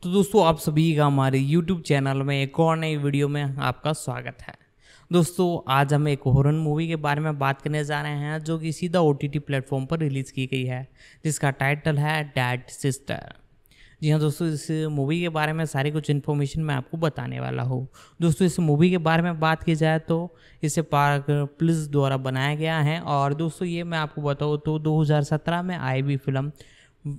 तो दोस्तों आप सभी का हमारे YouTube चैनल में एक और नई वीडियो में आपका स्वागत है। दोस्तों आज हम एक हॉरर मूवी के बारे में बात करने जा रहे हैं जो कि सीधा OTT प्लेटफॉर्म पर रिलीज़ की गई है, जिसका टाइटल है डेड सिस्टर। जी हाँ दोस्तों, इस मूवी के बारे में सारी कुछ इन्फॉर्मेशन मैं आपको बताने वाला हूँ। दोस्तों इस मूवी के बारे में बात की जाए तो इसे पार्क प्लिस द्वारा बनाया गया है और दोस्तों ये मैं आपको बताऊँ तो 2017 में आई हुई फिल्म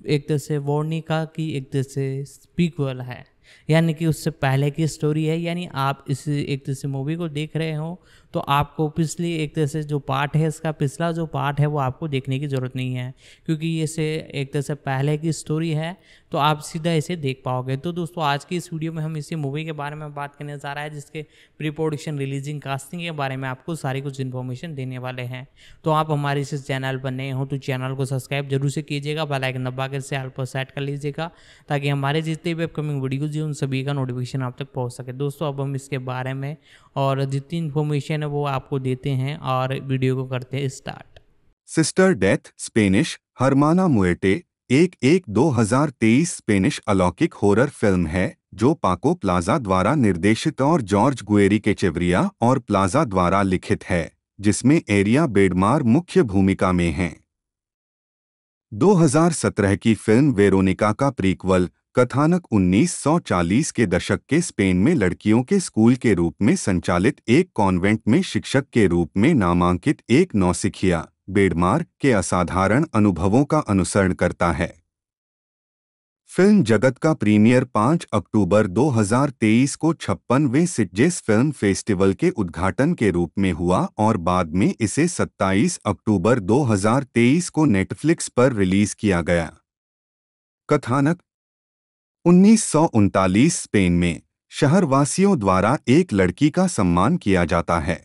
एक तरह से वर्निका की एक तरह से स्पीक्वल है, यानी कि उससे पहले की स्टोरी है। यानी आप इस एक तरह से मूवी को देख रहे हो तो आपको पिछली एक तरह से जो पार्ट है, इसका पिछला जो पार्ट है वो आपको देखने की ज़रूरत नहीं है, क्योंकि ये से एक तरह से पहले की स्टोरी है तो आप सीधा इसे देख पाओगे। तो दोस्तों आज की इस वीडियो में हम इसी मूवी के बारे में बात करने जा रहा है, जिसके प्री प्रोडक्शन, रिलीजिंग, कास्टिंग के बारे में आपको सारी कुछ इन्फॉर्मेशन देने वाले हैं। तो आप हमारे इस चैनल पर नए हो तो चैनल को सब्सक्राइब जरूर से कीजिएगा, बेल आइकन दबा कर से ऑल पर सेट कर लीजिएगा, ताकि हमारे जितने भी अपकमिंग वीडियोज़ हैं उन सभी का नोटिफिकेशन आप तक पहुँच सके। दोस्तों अब हम इसके बारे में और जितनी इन्फॉर्मेशन है वो आपको देते हैं और वीडियो को करते हैं start. Sister Death Spanish Hermana Muerte 2023 Spanish अलौकिक हॉरर फिल्म है जो पाको प्लाजा द्वारा निर्देशित और जॉर्ज गुएरी के चेवरिया और प्लाजा द्वारा लिखित है, जिसमें एरिया बेडमार मुख्य भूमिका में हैं। 2017 की फिल्म वेरोनिका का प्रीक्वल कथानक 1940 के दशक के स्पेन में लड़कियों के स्कूल के रूप में संचालित एक कॉन्वेंट में शिक्षक के रूप में नामांकित एक नौसिखिया बेडमार के असाधारण अनुभवों का अनुसरण करता है। फिल्म जगत का प्रीमियर 5 अक्टूबर 2023 को 56वें सिटजेस फिल्म फेस्टिवल के उद्घाटन के रूप में हुआ और बाद में इसे 27 अक्टूबर 2023 को नेटफ्लिक्स पर रिलीज किया गया। कथानक 1939 स्पेन में शहरवासियों द्वारा एक लड़की का सम्मान किया जाता है।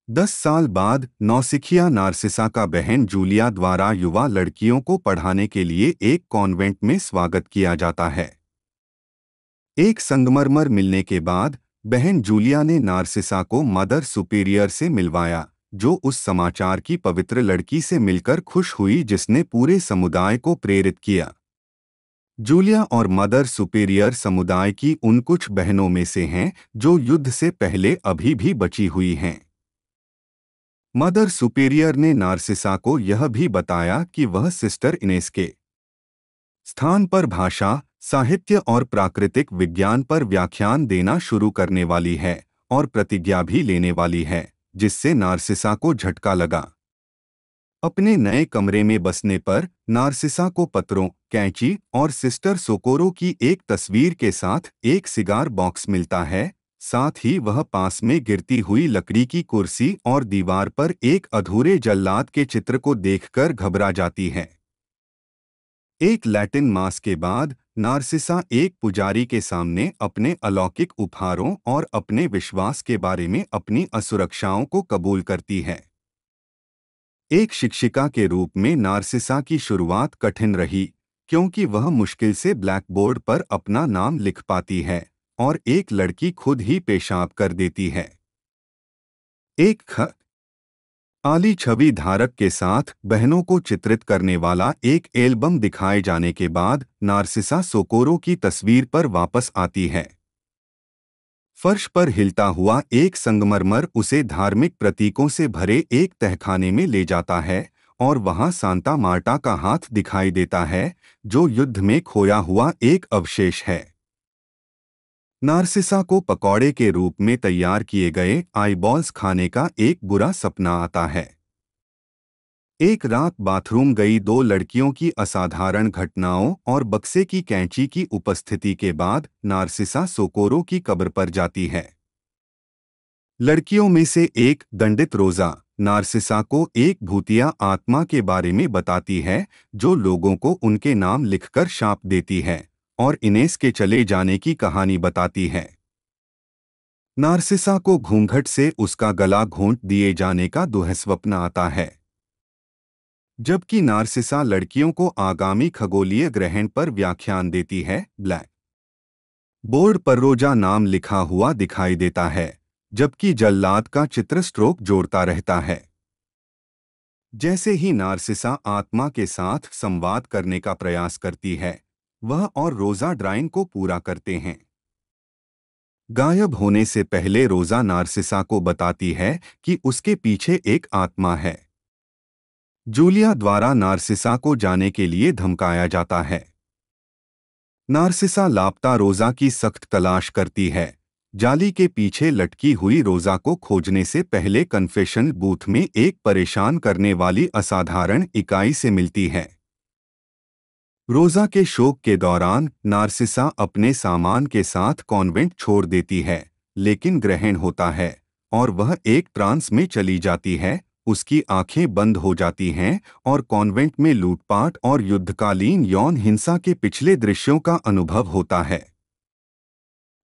10 साल बाद नौसिखिया नार्सिसा का बहन जूलिया द्वारा युवा लड़कियों को पढ़ाने के लिए एक कॉन्वेंट में स्वागत किया जाता है। एक संगमरमर मिलने के बाद बहन जूलिया ने नार्सिसा को मदर सुपीरियर से मिलवाया, जो उस समाचार की पवित्र लड़की से मिलकर खुश हुई जिसने पूरे समुदाय को प्रेरित किया। जूलिया और मदर सुपीरियर समुदाय की उन कुछ बहनों में से हैं जो युद्ध से पहले अभी भी बची हुई हैं। मदर सुपीरियर ने नार्सिसा को यह भी बताया कि वह सिस्टर इनेस के स्थान पर भाषा, साहित्य और प्राकृतिक विज्ञान पर व्याख्यान देना शुरू करने वाली है और प्रतिज्ञा भी लेने वाली है, जिससे नार्सिसा को झटका लगा। अपने नए कमरे में बसने पर नार्सिसा को पत्रों, कैंची और सिस्टर सोकोरो की एक तस्वीर के साथ एक सिगार बॉक्स मिलता है। साथ ही वह पास में गिरती हुई लकड़ी की कुर्सी और दीवार पर एक अधूरे जल्लाद के चित्र को देखकर घबरा जाती है। एक लैटिन मास के बाद नार्सिसा एक पुजारी के सामने अपने अलौकिक उपहारों और अपने विश्वास के बारे में अपनी असुरक्षाओं को कबूल करती है। एक शिक्षिका के रूप में नार्सिसा की शुरुआत कठिन रही, क्योंकि वह मुश्किल से ब्लैकबोर्ड पर अपना नाम लिख पाती है और एक लड़की खुद ही पेशाब कर देती है। एक आली छवि धारक के साथ बहनों को चित्रित करने वाला एक एल्बम दिखाए जाने के बाद नार्सिसा सोकोरो की तस्वीर पर वापस आती है। फर्श पर हिलता हुआ एक संगमरमर उसे धार्मिक प्रतीकों से भरे एक तहखाने में ले जाता है और वहां सांता मार्टा का हाथ दिखाई देता है, जो युद्ध में खोया हुआ एक अवशेष है। नार्सिसा को पकौड़े के रूप में तैयार किए गए आईबॉल्स खाने का एक बुरा सपना आता है। एक रात बाथरूम गई दो लड़कियों की असाधारण घटनाओं और बक्से की कैंची की उपस्थिति के बाद नार्सिसा सोकोरो की कब्र पर जाती है। लड़कियों में से एक, दंडित रोजा, नार्सिसा को एक भूतिया आत्मा के बारे में बताती है जो लोगों को उनके नाम लिखकर शाप देती है और इनेस के चले जाने की कहानी बताती है। नार्सिसा को घूंघट से उसका गला घोंट दिए जाने का दुःस्वप्न आता है। जबकि नार्सिसा लड़कियों को आगामी खगोलीय ग्रहण पर व्याख्यान देती है, ब्लैक बोर्ड पर रोजा नाम लिखा हुआ दिखाई देता है, जबकि जल्लाद का चित्र स्ट्रोक जोड़ता रहता है। जैसे ही नार्सिसा आत्मा के साथ संवाद करने का प्रयास करती है, वह और रोजा ड्राइंग को पूरा करते हैं। गायब होने से पहले रोजा नार्सिसा को बताती है कि उसके पीछे एक आत्मा है। जूलिया द्वारा नार्सिसा को जाने के लिए धमकाया जाता है। नार्सिसा लापता रोजा की सख्त तलाश करती है। जाली के पीछे लटकी हुई रोजा को खोजने से पहले कन्फेशन बूथ में एक परेशान करने वाली असाधारण इकाई से मिलती है। रोजा के शोक के दौरान नार्सिसा अपने सामान के साथ कॉन्वेंट छोड़ देती है, लेकिन ग्रहण होता है और वह एक ट्रांस में चली जाती है। उसकी आंखें बंद हो जाती हैं और कॉन्वेंट में लूटपाट और युद्धकालीन यौन हिंसा के पिछले दृश्यों का अनुभव होता है।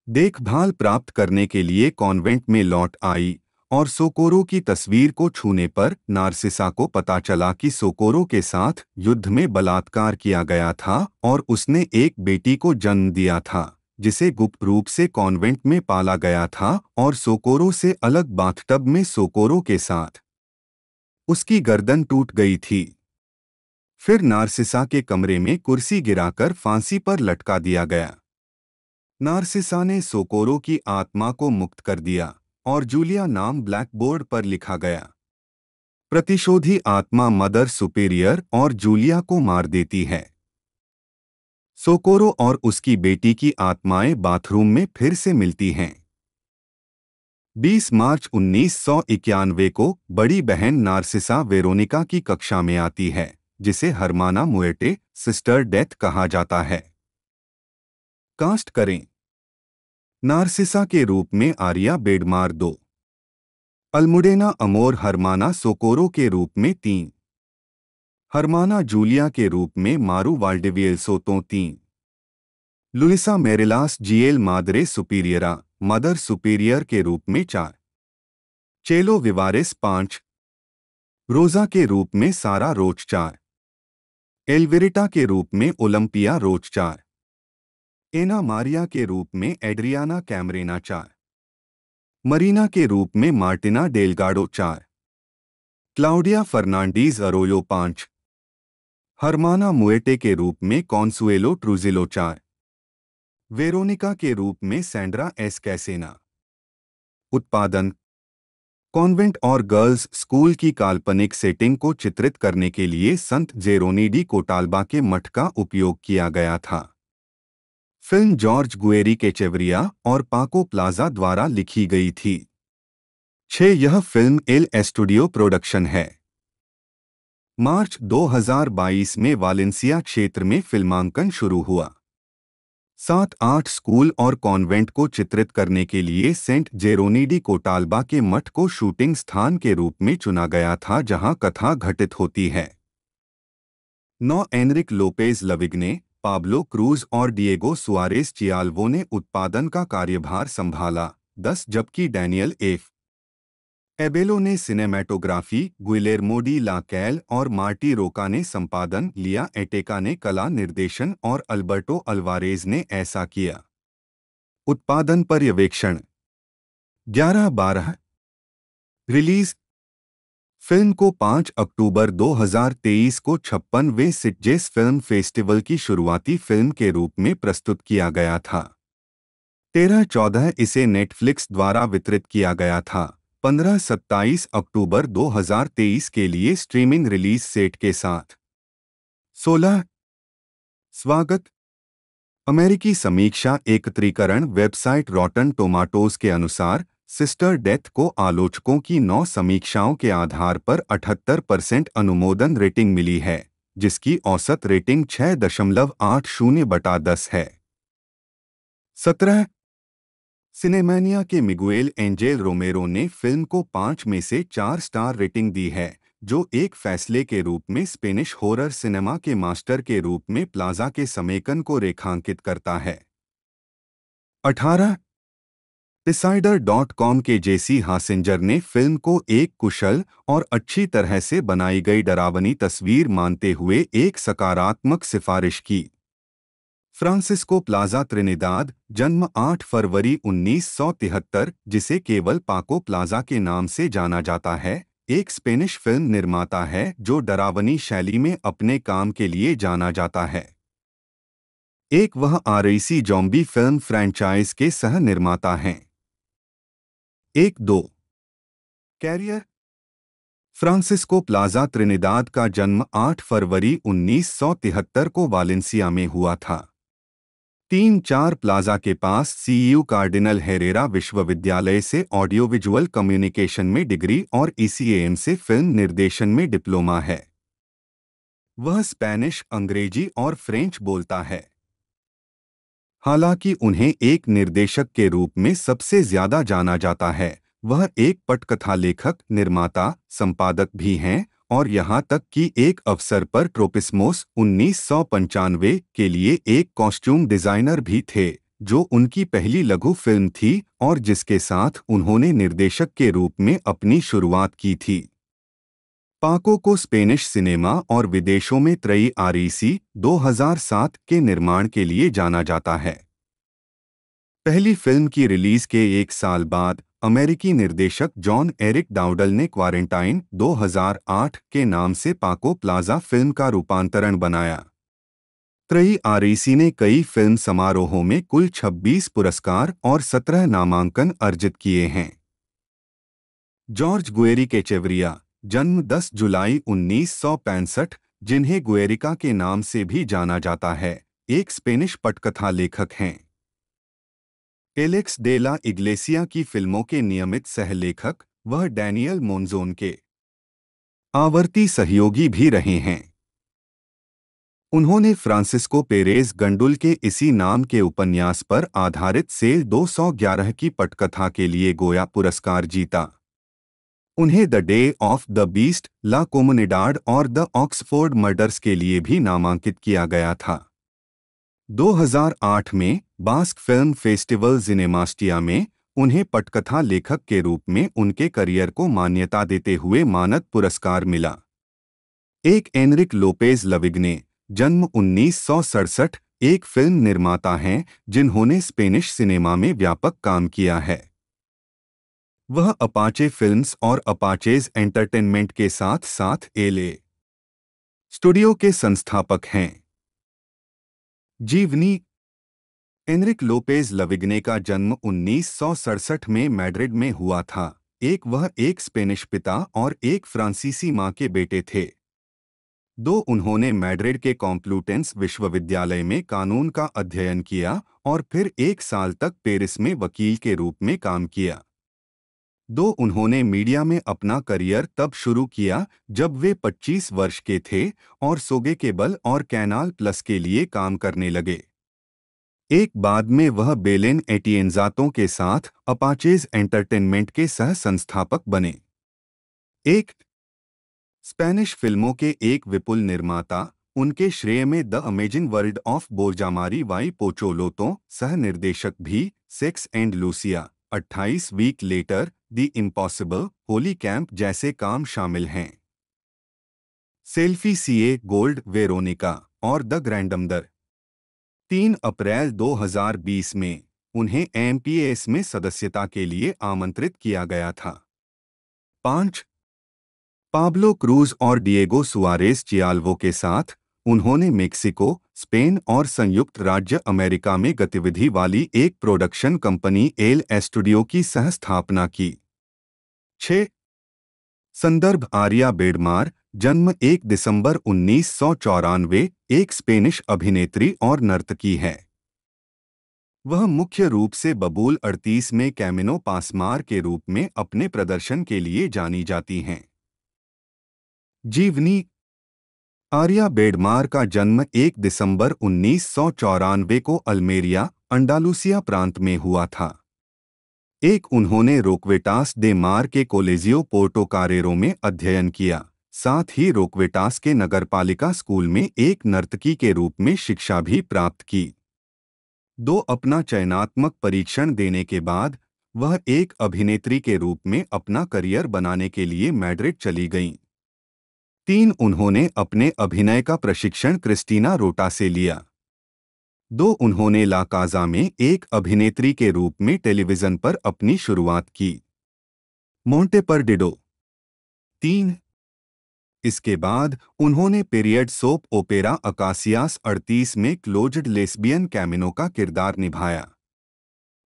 देखभाल प्राप्त करने के लिए कॉन्वेंट में लौट आई और सोकोरो की तस्वीर को छूने पर नार्सिसा को पता चला कि सोकोरो के साथ युद्ध में बलात्कार किया गया था और उसने एक बेटी को जन्म दिया था, जिसे गुप्त रूप से कॉन्वेंट में पाला गया था और सोकोरो से अलग बाथटब में सोकोरो के साथ उसकी गर्दन टूट गई थी। फिर नार्सिसा के कमरे में कुर्सी गिराकर फांसी पर लटका दिया गया। नार्सिसा ने सोकोरो की आत्मा को मुक्त कर दिया और जूलिया नाम ब्लैकबोर्ड पर लिखा गया। प्रतिशोधी आत्मा मदर सुपीरियर और जूलिया को मार देती है। सोकोरो और उसकी बेटी की आत्माएं बाथरूम में फिर से मिलती हैं। 20 मार्च 1991 को बड़ी बहन नार्सिसा वेरोनिका की कक्षा में आती है, जिसे हरमाना मुएटे सिस्टर डेथ कहा जाता है। कास्ट करें। नार्सिसा के रूप में आर्या बेडमार 2, अल्मुडेना अमोर हरमाना सोकोरो के रूप में 3, हरमाना जूलिया के रूप में मारू वाल्डेवियल सोतो 3, लुइसा मेरिलास जीएल मादरे सुपीरियरा मदर सुपीरियर के रूप में 4, चेलो विवारिस 5, रोजा के रूप में सारा रोच 4, एल्विरिटा के रूप में ओलंपिया रोच 4, एना मारिया के रूप में एड्रियाना कैमरेना 4, मरीना के रूप में Martina Delgado 4, Claudia Fernandez Arroyo 5, हरमाना मुएटे के रूप में कॉन्सुएलो ट्रूजिलो 4, वेरोनिका के रूप में सैंड्रा एस कैसेना। उत्पादन कॉन्वेंट और गर्ल्स स्कूल की काल्पनिक सेटिंग को चित्रित करने के लिए संत जेरोनी डी कोटाल्बा के मठ का उपयोग किया गया था। फिल्म जॉर्ज गुएरी के चेवरिया और पाको प्लाजा द्वारा लिखी गई थी। 6 यह फिल्म एल स्टूडियो प्रोडक्शन है। मार्च 2022 में वालेंसिया क्षेत्र में फिल्मांकन शुरू हुआ। 7-8 स्कूल और कॉन्वेंट को चित्रित करने के लिए सेंट जेरोनी डी कोटाल्बा के मठ को शूटिंग स्थान के रूप में चुना गया था, जहां कथा घटित होती है। 9 एनरिक लोपेज लविग्ने, पाब्लो क्रूज और डिएगो सुआरेस चियाल्वो ने उत्पादन का कार्यभार संभाला। 10 जबकि डैनियल एफ एबेलो ने सिनेमैटोग्राफी, गुइलेर्मो डी ला कैल और मार्टी रोका ने संपादन लिया, एटेका ने कला निर्देशन और अल्बर्टो अल्वारेज ने ऐसा किया। उत्पादन पर्यवेक्षण 11/12 रिलीज फिल्म को 5 अक्टूबर 2023 को 56वें सिटजेस फिल्म फेस्टिवल की शुरुआती फिल्म के रूप में प्रस्तुत किया गया था। 13-14 इसे नेटफ्लिक्स द्वारा वितरित किया गया था। 15-27 अक्टूबर 2023 के लिए स्ट्रीमिंग रिलीज सेट के साथ। 16 स्वागत। अमेरिकी समीक्षा एकत्रीकरण वेबसाइट रॉटन टोमाटोज के अनुसार सिस्टर डेथ को आलोचकों की 9 समीक्षाओं के आधार पर 78% अनुमोदन रेटिंग मिली है, जिसकी औसत रेटिंग 6.80/10 है। 17 सिनेमैनिया के मिगुएल एंजेल रोमेरो ने फिल्म को 5 में से 4 स्टार रेटिंग दी है, जो एक फैसले के रूप में स्पेनिश हॉरर सिनेमा के मास्टर के रूप में प्लाजा के समेकन को रेखांकित करता है। 18 डिसाइडर.com के जेसी हासिंजर ने फिल्म को एक कुशल और अच्छी तरह से बनाई गई डरावनी तस्वीर मानते हुए एक सकारात्मक सिफारिश की। फ्रांसिस्को प्लाजा त्रिनिदाद, जन्म 8 फरवरी 1973, जिसे केवल पाको प्लाजा के नाम से जाना जाता है, एक स्पेनिश फिल्म निर्माता है जो डरावनी शैली में अपने काम के लिए जाना जाता है। एक वह आरईसी जॉम्बी फिल्म फ्रैंचाइज के सह निर्माता हैं। 1-2 कैरियर। फ्रांसिस्को प्लाजा त्रिनिदाद का जन्म 8 फरवरी 1973 को वालेंसिया में हुआ था। 3-4 प्लाजा के पास सीयू कार्डिनल हेरेरा विश्वविद्यालय से ऑडियो विजुअल कम्युनिकेशन में डिग्री और ईसीएएम से फिल्म निर्देशन में डिप्लोमा है। वह स्पेनिश, अंग्रेजी और फ्रेंच बोलता है। हालांकि उन्हें एक निर्देशक के रूप में सबसे ज्यादा जाना जाता है, वह एक पटकथा लेखक, निर्माता, संपादक भी हैं और यहां तक कि एक अवसर पर ट्रोपिस्मोस 1995 के लिए एक कॉस्ट्यूम डिजाइनर भी थे, जो उनकी पहली लघु फिल्म थी और जिसके साथ उन्होंने निर्देशक के रूप में अपनी शुरुआत की थी। पाको को स्पेनिश सिनेमा और विदेशों में त्रयी आरईसी 2007 के निर्माण के लिए जाना जाता है। पहली फिल्म की रिलीज के एक साल बाद अमेरिकी निर्देशक जॉन एरिक डाउडल ने क्वारंटाइन 2008 के नाम से पाको प्लाजा फिल्म का रूपांतरण बनाया। त्रयी आरईसी ने कई फिल्म समारोहों में कुल 26 पुरस्कार और 17 नामांकन अर्जित किए हैं। जॉर्ज गुएरिकेचेवरिया, जन्म 10 जुलाई 1965, जिन्हें गुएरिका के नाम से भी जाना जाता है, एक स्पेनिश पटकथा लेखक हैं। एलेक्स डे ला इग्लेसिया की फिल्मों के नियमित सहलेखक, वह डैनियल मोनजोन के आवर्ती सहयोगी भी रहे हैं। उन्होंने फ्रांसिस्को पेरेज गंडुल के इसी नाम के उपन्यास पर आधारित सेल 211 की पटकथा के लिए गोया पुरस्कार जीता। उन्हें the Day of the Beast, La Comunidad और द ऑक्सफोर्ड मर्डर्स के लिए भी नामांकित किया गया था। 2008 में बास्क फिल्म फेस्टिवल सिनेमास्टिया में उन्हें पटकथा लेखक के रूप में उनके करियर को मान्यता देते हुए मानद पुरस्कार मिला। एक एनरिक लोपेज लविग्ने, जन्म 1967, एक फिल्म निर्माता हैं जिन्होंने स्पेनिश सिनेमा में व्यापक काम किया है। वह अपाचे फिल्म्स और अपाचेज एंटरटेनमेंट के साथ साथ एलए स्टूडियो के संस्थापक हैं। जीवनी। एनरिक लोपेज लविग्ने का जन्म 1967 में मैड्रिड में हुआ था। वह एक स्पेनिश पिता और एक फ्रांसीसी मां के बेटे थे। उन्होंने मैड्रिड के कॉम्प्लूटेंस विश्वविद्यालय में कानून का अध्ययन किया और फिर 1 साल तक पेरिस में वकील के रूप में काम किया। उन्होंने मीडिया में अपना करियर तब शुरू किया जब वे 25 वर्ष के थे और सोगे केबल और कैनाल प्लस के लिए काम करने लगे। बाद में वह बेलेन एटिएंजातो के साथ अपाचेज एंटरटेनमेंट के सह संस्थापक बने। स्पेनिश फिल्मों के एक विपुल निर्माता, उनके श्रेय में the Amazing World of Borjamari y Pocholo, सह निर्देशक भी Sex and Lucia, 28 Week Later, the Impossible, Holy Camp जैसे काम शामिल हैं। सेल्फी सीए गोल्ड, वेरोनिका और द ग्रैंडमदर। 3 अप्रैल 2020 में उन्हें एमपीएस में सदस्यता के लिए आमंत्रित किया गया था। 5 पाब्लो क्रूज और डिएगो सुआरेस चियाल्वो के साथ उन्होंने मेक्सिको, स्पेन और संयुक्त राज्य अमेरिका में गतिविधि वाली एक प्रोडक्शन कंपनी एल स्टूडियो की सह स्थापना की। 6 संदर्भ आर्या बेडमार, जन्म 1 दिसंबर 1994, एक स्पेनिश अभिनेत्री और नर्तकी है। वह मुख्य रूप से बबूल 38 में कैमिनो पासमार के रूप में अपने प्रदर्शन के लिए जानी जाती हैं। जीवनी। आर्या बेडमार का जन्म 1 दिसंबर 1994 को अल्मेरिया, अंडालुसिया प्रांत में हुआ था। उन्होंने रोक्वेटास दे मार के कोलेजियो पोर्टो कारेरो में अध्ययन किया, साथ ही रोक्वेटास के नगरपालिका स्कूल में एक नर्तकी के रूप में शिक्षा भी प्राप्त की। अपना चयनात्मक परीक्षण देने के बाद वह एक अभिनेत्री के रूप में अपना करियर बनाने के लिए मैड्रिड चली गईं। उन्होंने अपने अभिनय का प्रशिक्षण क्रिस्टीना रोटा से लिया। उन्होंने ला काजा में एक अभिनेत्री के रूप में टेलीविजन पर अपनी शुरुआत की। मोंटे परडिडो। 3 इसके बाद उन्होंने पीरियड सोप ओपेरा अकासियास 38 में क्लोज्ड लेस्बियन कैमिनो का किरदार निभाया।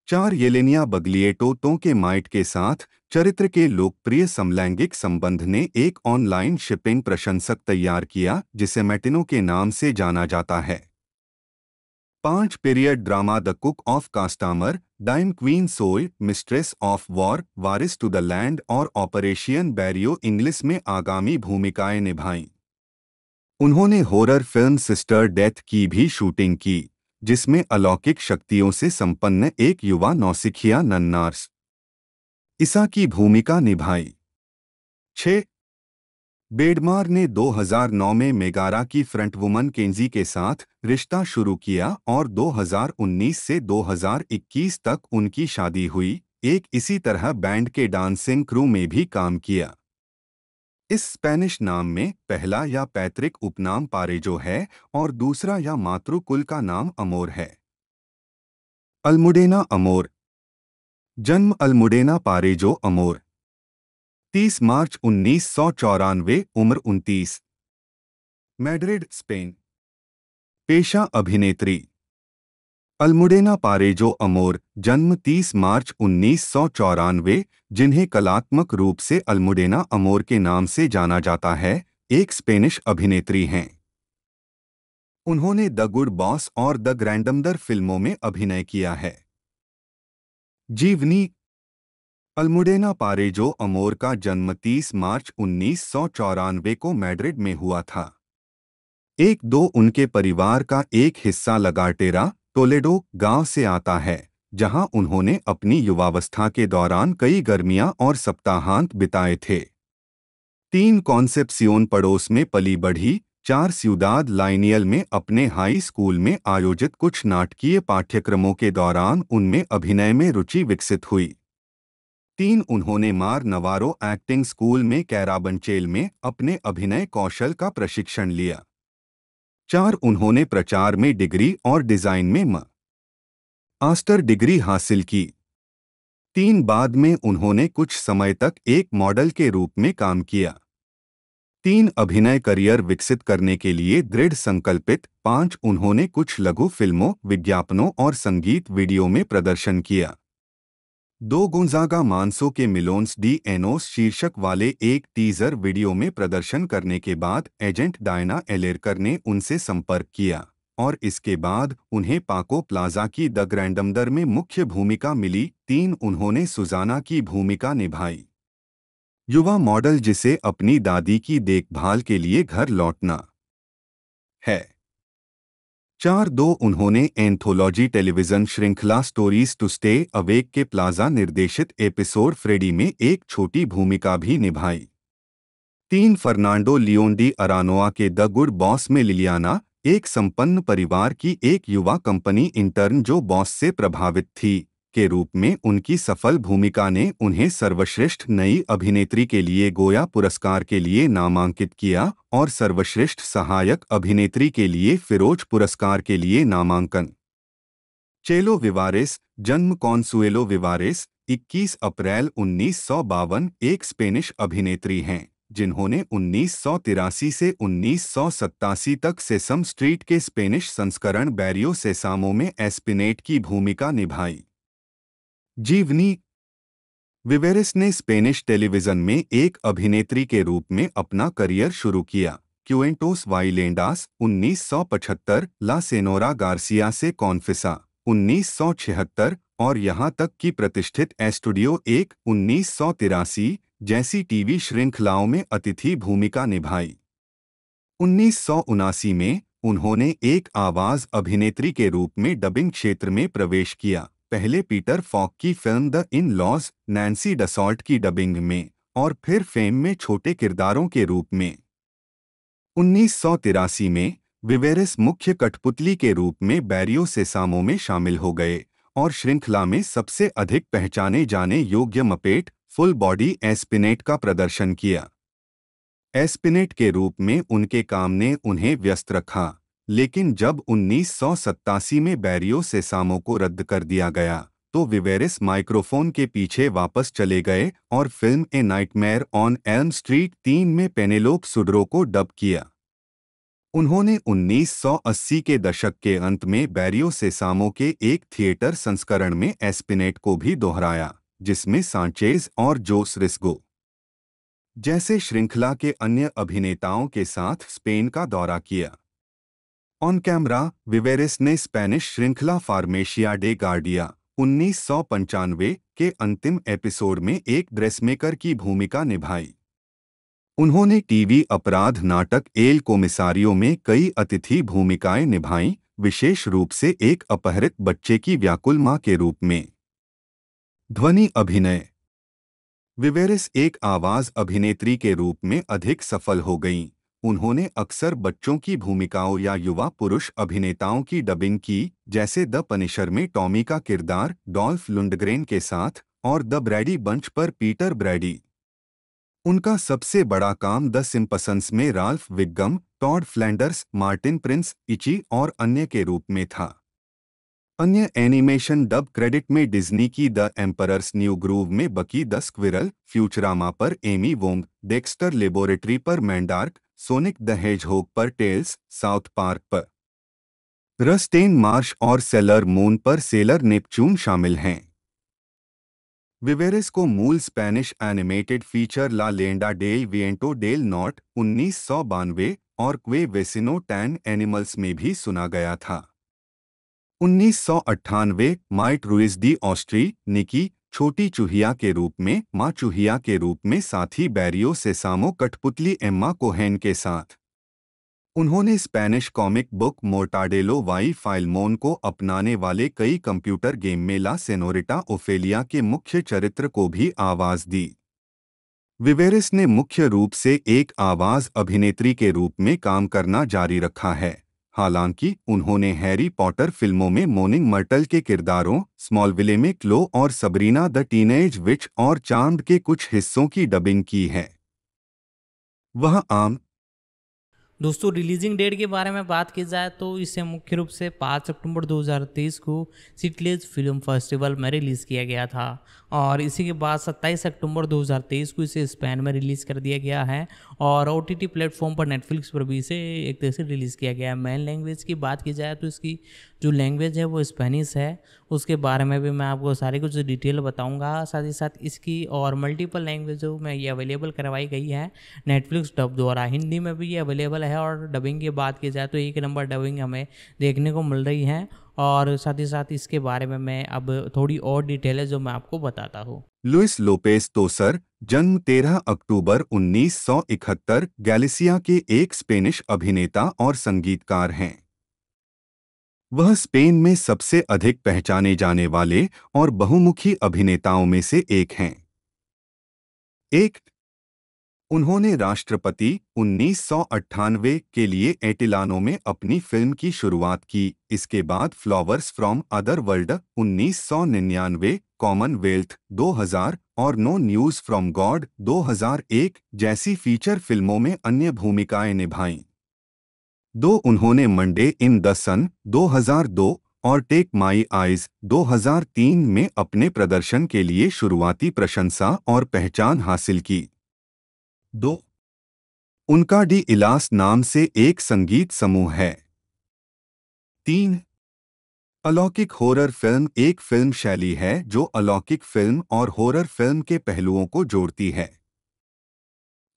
4 येलेनिया बग्लिएटो के माइट के साथ चरित्र के लोकप्रिय समलैंगिक संबंध ने एक ऑनलाइन शिपिंग प्रशंसक तैयार किया जिसे मैटिनो के नाम से जाना जाता है। 5 period drama the Cook of Castamar, Dime Quien Soy, Mistress of War, वारिस टू द लैंड और ऑपरेशन बैरियो इंग्लिश में आगामी भूमिकाएं निभाईं। उन्होंने हॉरर फिल्म सिस्टर डेथ की भी शूटिंग की, जिसमें अलौकिक शक्तियों से संपन्न एक युवा नौसिखिया नन्नार्स ईसा की भूमिका निभाई। 6 बेडमार ने 2009 में मेगारा की फ्रंटवुमन केंजी के साथ रिश्ता शुरू किया और 2019 से 2021 तक उनकी शादी हुई। एक इसी तरह बैंड के डांसिंग क्रू में भी काम किया। इस स्पेनिश नाम में पहला या पैतृक उपनाम पारेजो है और दूसरा या मातृकुल का नाम अमोर है। अल्मुडेना अमोर। जन्म अल्मुडेना पारेजो अमोर, 30 मार्च 1994, उम्र 29। Madrid, Spain. पेशा अभिनेत्री। अल्मुडेना पारेजो अमोर, जन्म 30 मार्च 1994, जिन्हें कलात्मक रूप से अल्मुडेना अमोर के नाम से जाना जाता है, एक स्पेनिश अभिनेत्री हैं। उन्होंने द गुड बॉस और द ग्रैंडमदर फिल्मों में अभिनय किया है। जीवनी। अल्मुडेना पारेजो अमोर का जन्म 30 मार्च 1994 को मैड्रिड में हुआ था। उनके परिवार का एक हिस्सा लगाटेरा, टोलेडो गांव से आता है, जहां उन्होंने अपनी युवावस्था के दौरान कई गर्मियां और सप्ताहांत बिताए थे। 3 कॉन्सेप्सियोन पड़ोस में पली बढ़ी। 4 सिउदाद लाइनियल में अपने हाई स्कूल में आयोजित कुछ नाटकीय पाठ्यक्रमों के दौरान उनमें अभिनय में रुचि विकसित हुई। 3 उन्होंने मार नवारो एक्टिंग स्कूल में कैराबंचेल में अपने अभिनय कौशल का प्रशिक्षण लिया। 4 उन्होंने प्रचार में डिग्री और डिजाइन में मास्टर डिग्री हासिल की। 3 बाद में उन्होंने कुछ समय तक एक मॉडल के रूप में काम किया। 3 अभिनय करियर विकसित करने के लिए दृढ़ संकल्पित। 5 उन्होंने कुछ लघु फिल्मों, विज्ञापनों और संगीत वीडियो में प्रदर्शन किया। 2 गोंजागा मानसो के मिलोन्स डी एनोस शीर्षक वाले एक टीजर वीडियो में प्रदर्शन करने के बाद एजेंट डायना एलेरकर ने उनसे संपर्क किया और इसके बाद उन्हें पाको प्लाजा की द ग्रैंडमदर में मुख्य भूमिका मिली। 3 उन्होंने सुजाना की भूमिका निभाई, युवा मॉडल जिसे अपनी दादी की देखभाल के लिए घर लौटना है। 4 उन्होंने एंथोलॉजी टेलीविजन श्रृंखला स्टोरीज टू स्टे अवेक के प्लाजा निर्देशित एपिसोड फ्रेडी में एक छोटी भूमिका भी निभाई। 3 फर्नांडो लियोन डी अरानोआ के द गुड बॉस में लिलियाना, एक संपन्न परिवार की एक युवा कंपनी इंटर्न जो बॉस से प्रभावित थी, के रूप में उनकी सफल भूमिका ने उन्हें सर्वश्रेष्ठ नई अभिनेत्री के लिए गोया पुरस्कार के लिए नामांकित किया और सर्वश्रेष्ठ सहायक अभिनेत्री के लिए फिरोज पुरस्कार के लिए नामांकन। चेलो विवारेस। जन्म कॉन्सुएलो विवारेस, 21 अप्रैल 1952, एक स्पेनिश अभिनेत्री हैं जिन्होंने 1983 से 1987 तक सेसम स्ट्रीट के स्पेनिश संस्करण बैरियो सेसामो में एस्पिनेट की भूमिका निभाई। जीवनी। विवेरेस ने स्पेनिश टेलीविजन में एक अभिनेत्री के रूप में अपना करियर शुरू किया। क्यूएंटोस वाइलेंडास 1975, ला सेनोरा गार्सिया से कॉन्फिसा 1976 और यहां तक कि प्रतिष्ठित स्टूडियो 1 1983 जैसी टीवी श्रृंखलाओं में अतिथि भूमिका निभाई। 1979 में उन्होंने एक आवाज अभिनेत्री के रूप में डबिंग क्षेत्र में प्रवेश किया, पहले पीटर फॉक की film The In Laws Nancy Dussault की डबिंग में और फिर फेम में छोटे किरदारों के रूप में। 1983 में विवेरेस मुख्य कठपुतली के रूप में बैरियो सेसामो में शामिल हो गए और श्रृंखला में सबसे अधिक पहचाने जाने योग्य मपेट फुल बॉडी एस्पिनेट का प्रदर्शन किया। एस्पिनेट के रूप में उनके काम ने उन्हें व्यस्त रखा, लेकिन जब 1987 में बैरियो सेसामो को रद्द कर दिया गया तो विवेरिस माइक्रोफोन के पीछे वापस चले गए और film A nightmare on Elm street 3 में पेनेलोप सुडरो को डब किया। उन्होंने 1980 के दशक के अंत में बैरियो सेसामो के एक थिएटर संस्करण में एस्पिनेट को भी दोहराया, जिसमें सांचेज और जोस रिस्गो जैसे श्रृंखला के अन्य अभिनेताओं के साथ स्पेन का दौरा किया। ऑन कैमरा विवेरिस ने स्पेनिश श्रृंखला फार्मेशिया डे गार्डिया 1995 के अंतिम एपिसोड में एक ड्रेसमेकर की भूमिका निभाई। उन्होंने टीवी अपराध नाटक एल कोमिसारियो में कई अतिथि भूमिकाएं निभाईं, विशेष रूप से एक अपहृत बच्चे की व्याकुल मां के रूप में। ध्वनि अभिनय विवेरिस एक आवाज अभिनेत्री के रूप में अधिक सफल हो गईं। उन्होंने अक्सर बच्चों की भूमिकाओं या युवा पुरुष अभिनेताओं की डबिंग की, जैसे द पनिशर में टॉमी का किरदार डॉल्फ लुंडग्रेन के साथ और द ब्रैडी बंच पर पीटर ब्रैडी। उनका सबसे बड़ा काम द सिम्पसंस में Ralph Wiggum, Todd Flanders, Martin Prince, Itchy और अन्य के रूप में था। अन्य एनिमेशन डब क्रेडिट में डिज्नी की द एम्परर्स न्यू ग्रूव में बकी द स्क्विरल, फ्यूचरामा पर एमी वोंग, डेक्स्टर लेबोरेटरी पर मैंडार्क, सोनिक द हेजहोग पर टेल्स, साउथ पार्क पर रस्टेन मार्श और सेलर मून पर सेलर नेपच्यून शामिल हैं। विवेरिस को मूल स्पेनिश एनिमेटेड फीचर ला लेंडा डेल विएंटो डेल नॉर्ट 1992 और क्वे वेसिनो टैन एनिमल्स में भी सुना गया था। 1998 माइट रुइस दी ऑस्ट्री निकी छोटी चूहिया के रूप में, माँ चूहिया के रूप में, साथी बैरियो सेसामो कठपुतली एम्मा कोहेन के साथ। उन्होंने स्पेनिश कॉमिक बुक मोर्टाडेलो वाई फाइलमोन को अपनाने वाले कई कंप्यूटर गेम में ला सेनोरिटा ओफेलिया के मुख्य चरित्र को भी आवाज दी। विवेरिस ने मुख्य रूप से एक आवाज अभिनेत्री के रूप में काम करना जारी रखा है, हालांकि उन्होंने हैरी पॉटर फिल्मों में मोर्निंग मर्टल के किरदारों, स्मॉलविले में क्लो और सबरीना द टीनेज विच और चार्म्ड के कुछ हिस्सों की डबिंग की है। वह आम दोस्तों रिलीजिंग डेट के बारे में बात की जाए तो इसे मुख्य रूप से 5 अक्टूबर 2023 को सिटलेज फिल्म फेस्टिवल में रिलीज़ किया गया था और इसी के बाद 27 अक्टूबर 2023 को इसे स्पेन में रिलीज़ कर दिया गया है और OTT प्लेटफॉर्म पर नेटफ्लिक्स पर भी इसे एक तरह से रिलीज़ किया गया है। मेन लैंग्वेज की बात की जाए तो इसकी जो लैंग्वेज है वो स्पेनिश है, उसके बारे में भी मैं आपको सारी कुछ डिटेल बताऊंगा। साथ ही साथ इसकी और मल्टीपल लैंग्वेजों में ये अवेलेबल करवाई गई है नेटफ्लिक्स डब द्वारा। हिंदी में भी ये अवेलेबल है और डबिंग की बात की जाए तो एक नंबर डबिंग हमें देखने को मिल रही है। और साथ ही साथ इसके बारे में मैं अब थोड़ी और डिटेल है जो मैं आपको बताता हूँ। लुइस लोपेस तोसर, जन्म 13 अक्टूबर 1971, गैलिसिया के एक स्पेनिश अभिनेता और संगीतकार हैं। वह स्पेन में सबसे अधिक पहचाने जाने वाले और बहुमुखी अभिनेताओं में से एक हैं। उन्होंने राष्ट्रपति 1998 के लिए एटिलानो में अपनी फिल्म की शुरुआत की। इसके बाद flowers from other world 1999, Commonwealth 2000 और नो न्यूज़ फ्रॉम गॉड 2001 जैसी फीचर फिल्मों में अन्य भूमिकाएं निभाईं। उन्होंने मंडे इन द सन 2002 और टेक माई आइज 2003 में अपने प्रदर्शन के लिए शुरुआती प्रशंसा और पहचान हासिल की। उनका डी इलास नाम से एक संगीत समूह है। 3 अलौकिक हॉरर फिल्म एक फिल्म शैली है जो अलौकिक फिल्म और हॉरर फिल्म के पहलुओं को जोड़ती है।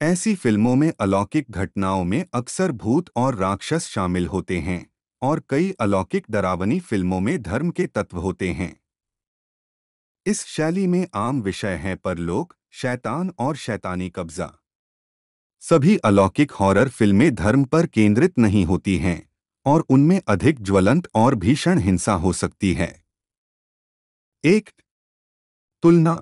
ऐसी फिल्मों में अलौकिक घटनाओं में अक्सर भूत और राक्षस शामिल होते हैं और कई अलौकिक डरावनी फिल्मों में धर्म के तत्व होते हैं। इस शैली में आम विषय हैं परलोक, शैतान और शैतानी कब्जा। सभी अलौकिक हॉरर फिल्में धर्म पर केंद्रित नहीं होती हैं और उनमें अधिक ज्वलंत और भीषण हिंसा हो सकती है। एक तुलना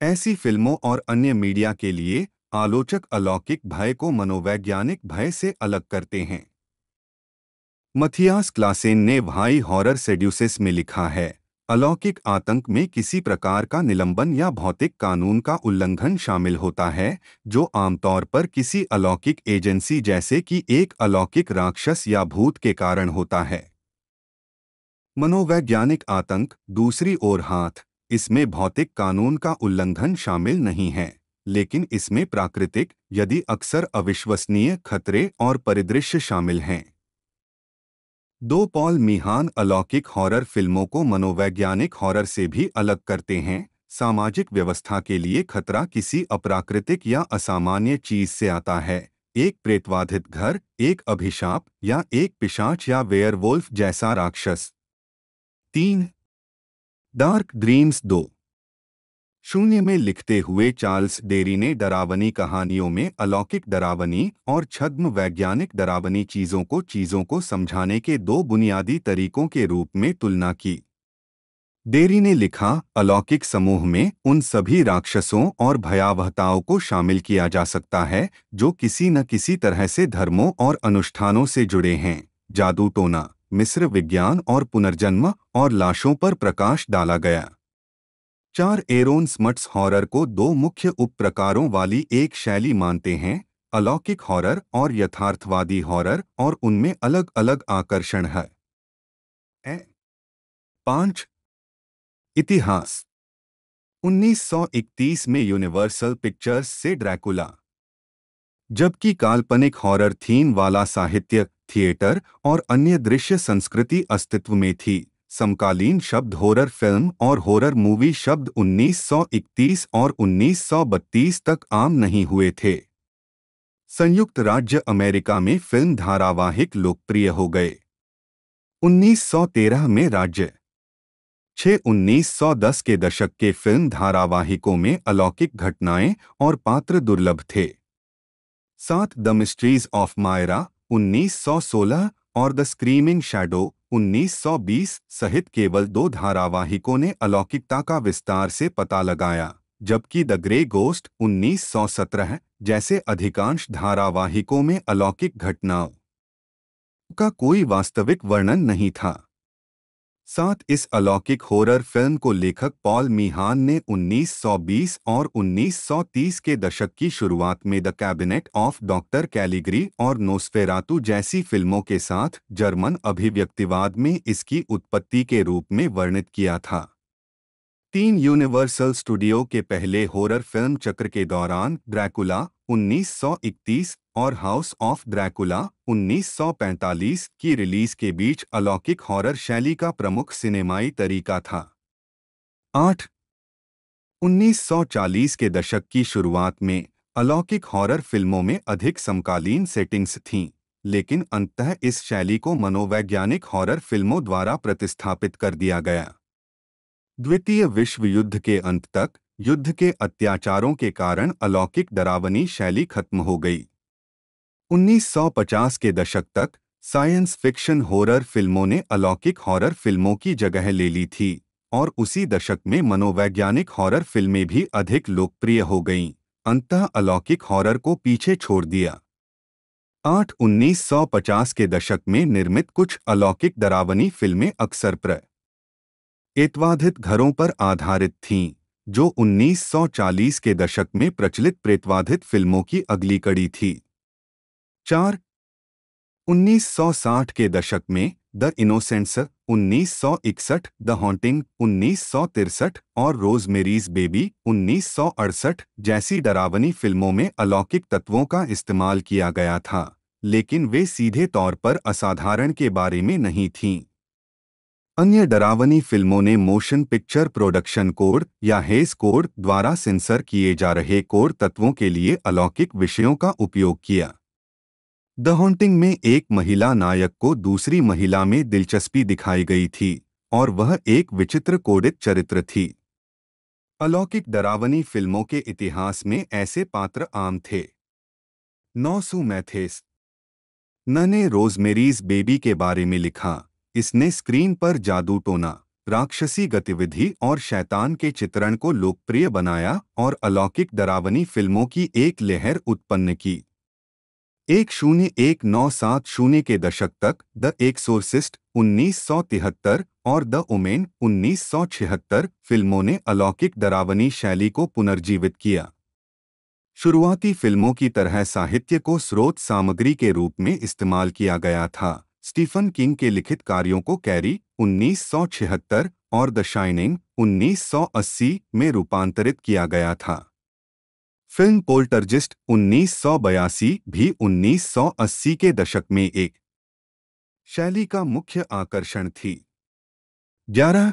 ऐसी फिल्मों और अन्य मीडिया के लिए आलोचक अलौकिक भय को मनोवैज्ञानिक भय से अलग करते हैं। मथियास क्लासेन ने व्हाई हॉरर सेड्यूसिस में लिखा है, अलौकिक आतंक में किसी प्रकार का निलंबन या भौतिक कानून का उल्लंघन शामिल होता है जो आमतौर पर किसी अलौकिक एजेंसी जैसे कि एक अलौकिक राक्षस या भूत के कारण होता है। मनोवैज्ञानिक आतंक, दूसरी ओर हाथ, इसमें भौतिक कानून का उल्लंघन शामिल नहीं है, लेकिन इसमें प्राकृतिक, यदि अक्सर अविश्वसनीय खतरे और परिदृश्य शामिल हैं। दो पॉल मीहान अलौकिक हॉरर फिल्मों को मनोवैज्ञानिक हॉरर से भी अलग करते हैं। सामाजिक व्यवस्था के लिए खतरा किसी अप्राकृतिक या असामान्य चीज से आता है, एक प्रेतवाधित घर, एक अभिशाप या एक पिशाच या वेयरवुल्फ जैसा राक्षस। 3 डार्क ड्रीम्स 2 शून्य में लिखते हुए चार्ल्स डेरी ने डरावनी कहानियों में अलौकिक डरावनी और छद्म वैज्ञानिक डरावनी चीजों को समझाने के दो बुनियादी तरीकों के रूप में तुलना की। डेरी ने लिखा, अलौकिक समूह में उन सभी राक्षसों और भयावहताओं को शामिल किया जा सकता है जो किसी न किसी तरह से धर्मों और अनुष्ठानों से जुड़े हैं। जादू टोना, मिस्र विज्ञान और पुनर्जन्म और लाशों पर प्रकाश डाला गया। 4 एरोन स्मट्स हॉरर को दो मुख्य उप प्रकारों वाली एक शैली मानते हैं, अलौकिक हॉरर और यथार्थवादी हॉरर, और उनमें अलग अलग आकर्षण है। 5 इतिहास 1931 में यूनिवर्सल पिक्चर्स से ड्रैकुला। जबकि काल्पनिक हॉरर थीम वाला साहित्य, थिएटर और अन्य दृश्य संस्कृति अस्तित्व में थी, समकालीन शब्द हॉरर फिल्म और हॉरर मूवी शब्द 1931 और 1932 तक आम नहीं हुए थे। संयुक्त राज्य अमेरिका में फिल्म धारावाहिक लोकप्रिय हो गए। 1913 में राज्य 1910 के दशक के फिल्म धारावाहिकों में अलौकिक घटनाएं और पात्र दुर्लभ थे। 7 द मिस्ट्रीज ऑफ मायरा 1916 और द स्क्रीमिंग शैडो 1920 सहित केवल 2 धारावाहिकों ने अलौकिकता का विस्तार से पता लगाया, जबकि द ग्रे गोस्ट 1917 जैसे अधिकांश धारावाहिकों में अलौकिक घटनाओं का कोई वास्तविक वर्णन नहीं था। 7 इस अलौकिक हॉरर फिल्म को लेखक पॉल मीहान ने 1920 और 1930 के दशक की शुरुआत में द कैबिनेट ऑफ डॉक्टर कैलिग्री और नोस्फेरातु जैसी फिल्मों के साथ जर्मन अभिव्यक्तिवाद में इसकी उत्पत्ति के रूप में वर्णित किया था। 3 यूनिवर्सल स्टूडियो के पहले हॉरर फिल्म चक्र के दौरान ड्रैकुला 1931 और हाउस ऑफ ड्रैकुला 1945 की रिलीज के बीच अलौकिक हॉरर शैली का प्रमुख सिनेमाई तरीका था। 8 1940 के दशक की शुरुआत में अलौकिक हॉरर फिल्मों में अधिक समकालीन सेटिंग्स थीं, लेकिन अंततः इस शैली को मनोवैज्ञानिक हॉरर फिल्मों द्वारा प्रतिस्थापित कर दिया गया। द्वितीय विश्व युद्ध के अंत तक युद्ध के अत्याचारों के कारण अलौकिक डरावनी शैली खत्म हो गई। 1950 के दशक तक साइंस फिक्शन हॉरर फिल्मों ने अलौकिक हॉरर फिल्मों की जगह ले ली थी, और उसी दशक में मनोवैज्ञानिक हॉरर फिल्में भी अधिक लोकप्रिय हो गईं, अंततः अलौकिक हॉरर को पीछे छोड़ दिया। 8 1950 के दशक में निर्मित कुछ अलौकिक डरावनी फिल्में अक्सर प्रेतवाधित घरों पर आधारित थीं, जो 1940 के दशक में प्रचलित प्रेतवाधित फिल्मों की अगली कड़ी थी। 4 1960 के दशक में द इनोसेंट्स 1961, द हॉन्टिंग 1963 और रोजमेरीज बेबी 1968 जैसी डरावनी फिल्मों में अलौकिक तत्वों का इस्तेमाल किया गया था, लेकिन वे सीधे तौर पर असाधारण के बारे में नहीं थीं। अन्य डरावनी फिल्मों ने मोशन पिक्चर प्रोडक्शन कोड या हेज कोड द्वारा सेंसर किए जा रहे कोड तत्वों के लिए अलौकिक विषयों का उपयोग किया। द हॉन्टिंग में एक महिला नायक को दूसरी महिला में दिलचस्पी दिखाई गई थी, और वह एक विचित्र कोडित चरित्र थी। अलौकिक डरावनी फिल्मों के इतिहास में ऐसे पात्र आम थे। 9 सू मैथेस ने रोजमेरीज बेबी के बारे में लिखा। इसने स्क्रीन पर जादू टोना, राक्षसी गतिविधि और शैतान के चित्रण को लोकप्रिय बनाया और अलौकिक डरावनी फिल्मों की एक लहर उत्पन्न की। 1970 के दशक तक द एक्सोर्सिस्ट 1973 और द ओमेन 1976 फिल्मों ने अलौकिक डरावनी शैली को पुनर्जीवित किया। शुरुआती फिल्मों की तरह साहित्य को स्रोत सामग्री के रूप में इस्तेमाल किया गया था। स्टीफन किंग के लिखित कार्यों को कैरी 1976 और द शाइनिंग 1980 में रूपांतरित किया गया था। फिल्म पोल्टरजिस्ट 1982 भी 1980 के दशक में एक शैली का मुख्य आकर्षण थी। 11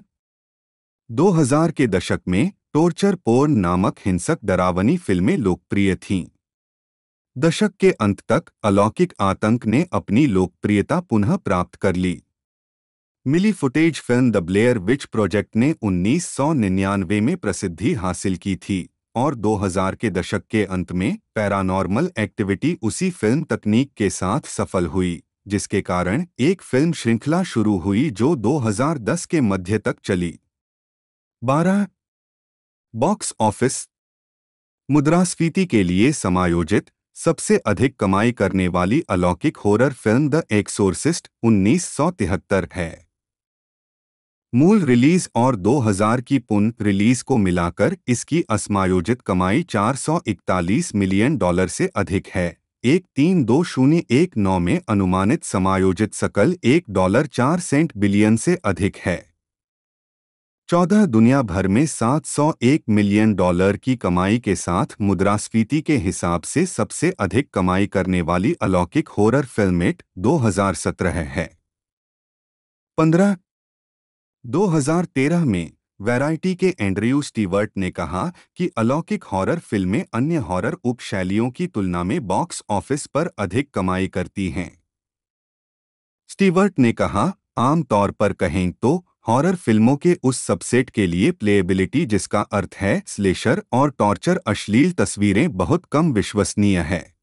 2000 के दशक में टॉर्चर पोर्न नामक हिंसक डरावनी फिल्में लोकप्रिय थीं। दशक के अंत तक अलौकिक आतंक ने अपनी लोकप्रियता पुनः प्राप्त कर ली। मिली footage film the Blair Witch Project ने 1999 में प्रसिद्धि हासिल की थी और 2000 के दशक के अंत में पैरानॉर्मल एक्टिविटी उसी फिल्म तकनीक के साथ सफल हुई, जिसके कारण एक फिल्म श्रृंखला शुरू हुई जो 2010 के मध्य तक चली। 12 बॉक्स ऑफिस मुद्रास्फीति के लिए समायोजित सबसे अधिक कमाई करने वाली अलौकिक हॉरर फिल्म द एक्सोर्सिस्ट 1973 है। मूल रिलीज और 2000 की पुनः रिलीज को मिलाकर इसकी असमायोजित कमाई $441 मिलियन से अधिक है। 132,019 में अनुमानित समायोजित सकल $1.04 बिलियन से अधिक है। 14 दुनिया भर में $701 मिलियन की कमाई के साथ मुद्रास्फीति के हिसाब से सबसे अधिक कमाई करने वाली अलौकिक हॉरर फिल्म इट 2017 है। 15 2013 में वैरायटी के एंड्रयू स्टीवर्ट ने कहा कि अलौकिक हॉरर फिल्में अन्य हॉरर उपशैलियों की तुलना में बॉक्स ऑफिस पर अधिक कमाई करती हैं। स्टीवर्ट ने कहा, आम तौर पर कहें तो हॉरर फिल्मों के उस सबसेट के लिए प्लेएबिलिटी, जिसका अर्थ है स्लेशर और टॉर्चर अश्लील तस्वीरें, बहुत कम विश्वसनीय है।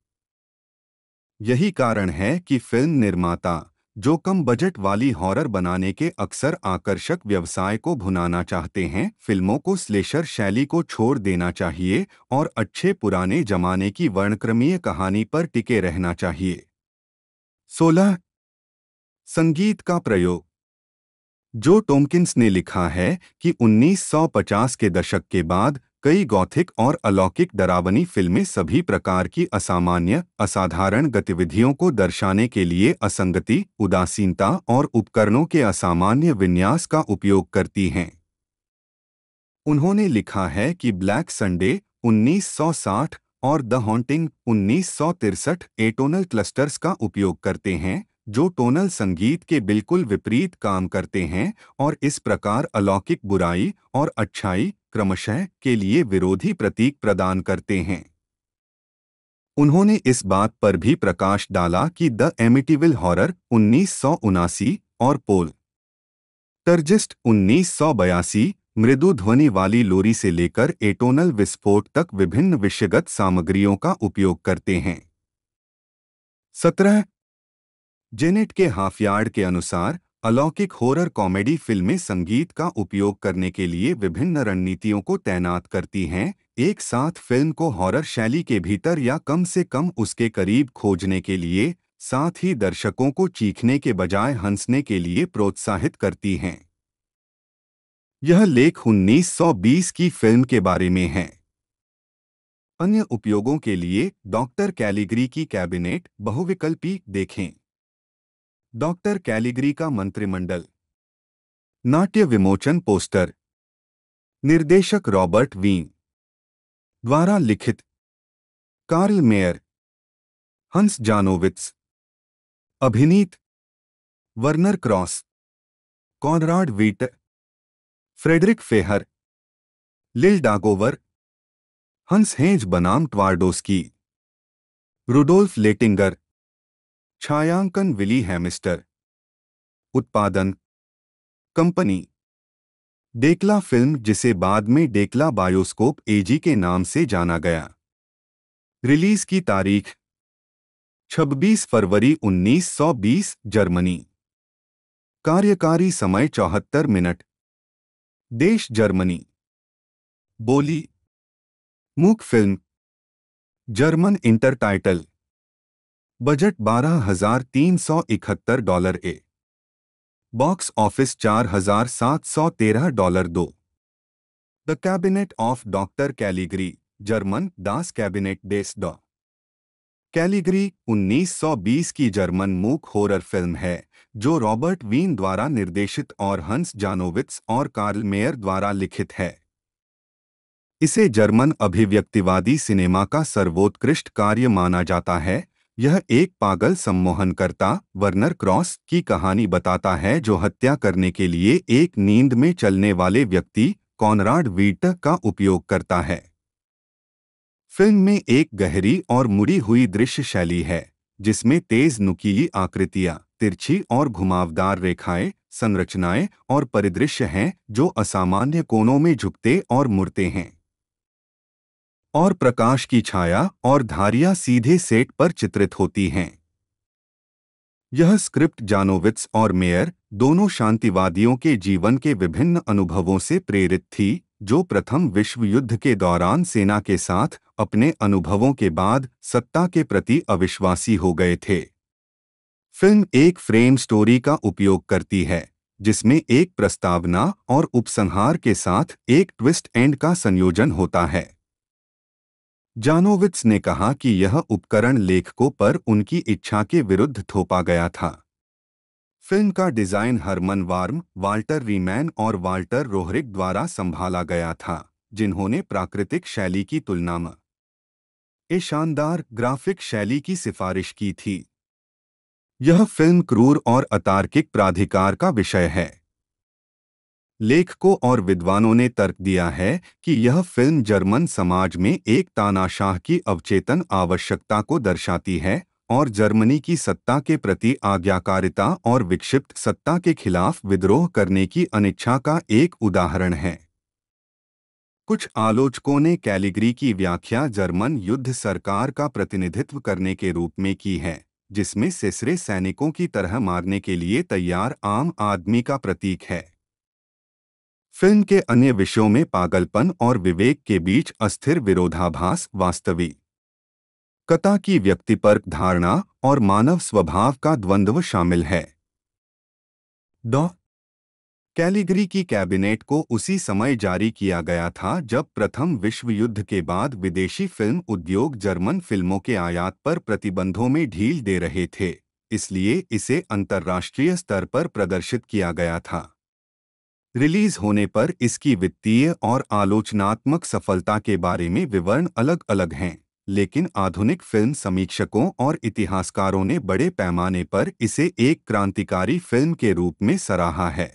यही कारण है कि फिल्म निर्माता जो कम बजट वाली हॉरर बनाने के अक्सर आकर्षक व्यवसाय को भुनाना चाहते हैं, फिल्मों को स्लेशर शैली को छोड़ देना चाहिए और अच्छे पुराने जमाने की वर्णक्रमीय कहानी पर टिके रहना चाहिए। 16 संगीत का प्रयोग। जो टॉम्किंस ने लिखा है कि 1950 के दशक के बाद कई गॉथिक और अलौकिक डरावनी फिल्में सभी प्रकार की असामान्य, असाधारण गतिविधियों को दर्शाने के लिए असंगति, उदासीनता और उपकरणों के असामान्य विन्यास का उपयोग करती हैं। उन्होंने लिखा है कि ब्लैक संडे 1960 और द हॉन्टिंग 1963 एटोनल क्लस्टर्स का उपयोग करते हैं, जो टोनल संगीत के बिल्कुल विपरीत काम करते हैं और इस प्रकार अलौकिक बुराई और अच्छाई क्रमशः के लिए विरोधी प्रतीक प्रदान करते हैं। उन्होंने इस बात पर भी प्रकाश डाला कि द एमिटिविल हॉरर 1979 और पोल टर्जिस्ट 1982 मृदु ध्वनि वाली लोरी से लेकर एटोनल विस्फोट तक विभिन्न विषयगत सामग्रियों का उपयोग करते हैं। 17 जेनेट के हाफयार्ड के अनुसार अलौकिक हॉरर कॉमेडी फिल्में संगीत का उपयोग करने के लिए विभिन्न रणनीतियों को तैनात करती हैं, एक साथ फिल्म को हॉरर शैली के भीतर या कम से कम उसके करीब खोजने के लिए, साथ ही दर्शकों को चीखने के बजाय हंसने के लिए प्रोत्साहित करती हैं। यह लेख 1920 की फिल्म के बारे में है। अन्य उपयोगों के लिए डॉक्टर कैलिग्री की कैबिनेट बहुविकल्पी देखें। डॉक्टर कैलिग्री का मंत्रिमंडल। नाट्य विमोचन पोस्टर। निर्देशक रॉबर्ट वीन द्वारा लिखित। Karl mayor, Hans Janowitz. अभिनीत Werner Krauss, Conrad Veidt, Friedrich Feher, Lil Dagover, हंस हेंज बनाम ट्वार्डोस्की, रुडोल्फ लेटिंगर। छायांकन विली हैमिस्टर। उत्पादन कंपनी डेक्ला फिल्म, जिसे बाद में डेक्ला बायोस्कोप एजी के नाम से जाना गया। रिलीज की तारीख 26 फरवरी 1920 जर्मनी। कार्यकारी समय 74 मिनट। देश जर्मनी। बोली मूक फिल्म। German intertitle. Budget $12,371 box office $4,713 the Cabinet of Doctor Caligari, German Das Cabinet des Dr Caligari 1920 की जर्मन मूक हॉरर फिल्म है जो रॉबर्ट वीन द्वारा निर्देशित और हंस जानोविट्स और कार्ल मेयर द्वारा लिखित है। इसे जर्मन अभिव्यक्तिवादी सिनेमा का सर्वोत्कृष्ट कार्य माना जाता है। यह एक पागल सम्मोहनकर्ता वर्नर क्रॉस की कहानी बताता है जो हत्या करने के लिए एक नींद में चलने वाले व्यक्ति कॉनराड वीट का उपयोग करता है। फिल्म में एक गहरी और मुड़ी हुई दृश्य शैली है जिसमें तेज नुकीली आकृतियां, तिरछी और घुमावदार रेखाएं, संरचनाएं और परिदृश्य हैं जो असामान्य कोणों में झुकते और मुड़ते हैं, और प्रकाश की छाया और धारियां सीधे सेट पर चित्रित होती हैं। यह स्क्रिप्ट जानोविट्स और मेयर दोनों शांतिवादियों के जीवन के विभिन्न अनुभवों से प्रेरित थी जो प्रथम विश्व युद्ध के दौरान सेना के साथ अपने अनुभवों के बाद सत्ता के प्रति अविश्वासी हो गए थे। फिल्म एक फ्रेम स्टोरी का उपयोग करती है जिसमें एक प्रस्तावना और उपसंहार के साथ एक ट्विस्ट एंड का संयोजन होता है। जानोविट्स ने कहा कि यह उपकरण लेखकों पर उनकी इच्छा के विरुद्ध थोपा गया था। फिल्म का design Hermann Warm, Walter Reimann और वाल्टर रोहरिग द्वारा संभाला गया था जिन्होंने प्राकृतिक शैली की तुलना में शानदार ग्राफिक शैली की सिफारिश की थी। यह फिल्म क्रूर और अतार्किक प्राधिकार का विषय है। लेखकों और विद्वानों ने तर्क दिया है कि यह फिल्म जर्मन समाज में एक तानाशाह की अवचेतन आवश्यकता को दर्शाती है और जर्मनी की सत्ता के प्रति आज्ञाकारिता और विक्षिप्त सत्ता के खिलाफ विद्रोह करने की अनिच्छा का एक उदाहरण है। कुछ आलोचकों ने कैलिगरी की व्याख्या जर्मन युद्ध सरकार का प्रतिनिधित्व करने के रूप में की है जिसमें सिसरे सैनिकों की तरह मारने के लिए तैयार आम आदमी का प्रतीक है। फिल्म के अन्य विषयों में पागलपन और विवेक के बीच अस्थिर विरोधाभास, वास्तविकता की व्यक्तिपरक धारणा और मानव स्वभाव का द्वंद्व शामिल है। कैलिगरी की कैबिनेट को उसी समय जारी किया गया था जब प्रथम विश्व युद्ध के बाद विदेशी फिल्म उद्योग जर्मन फिल्मों के आयात पर प्रतिबंधों में ढील दे रहे थे, इसलिए इसे अंतर्राष्ट्रीय स्तर पर प्रदर्शित किया गया था। रिलीज होने पर इसकी वित्तीय और आलोचनात्मक सफलता के बारे में विवरण अलग अलग हैं, लेकिन आधुनिक फिल्म समीक्षकों और इतिहासकारों ने बड़े पैमाने पर इसे एक क्रांतिकारी फिल्म के रूप में सराहा है।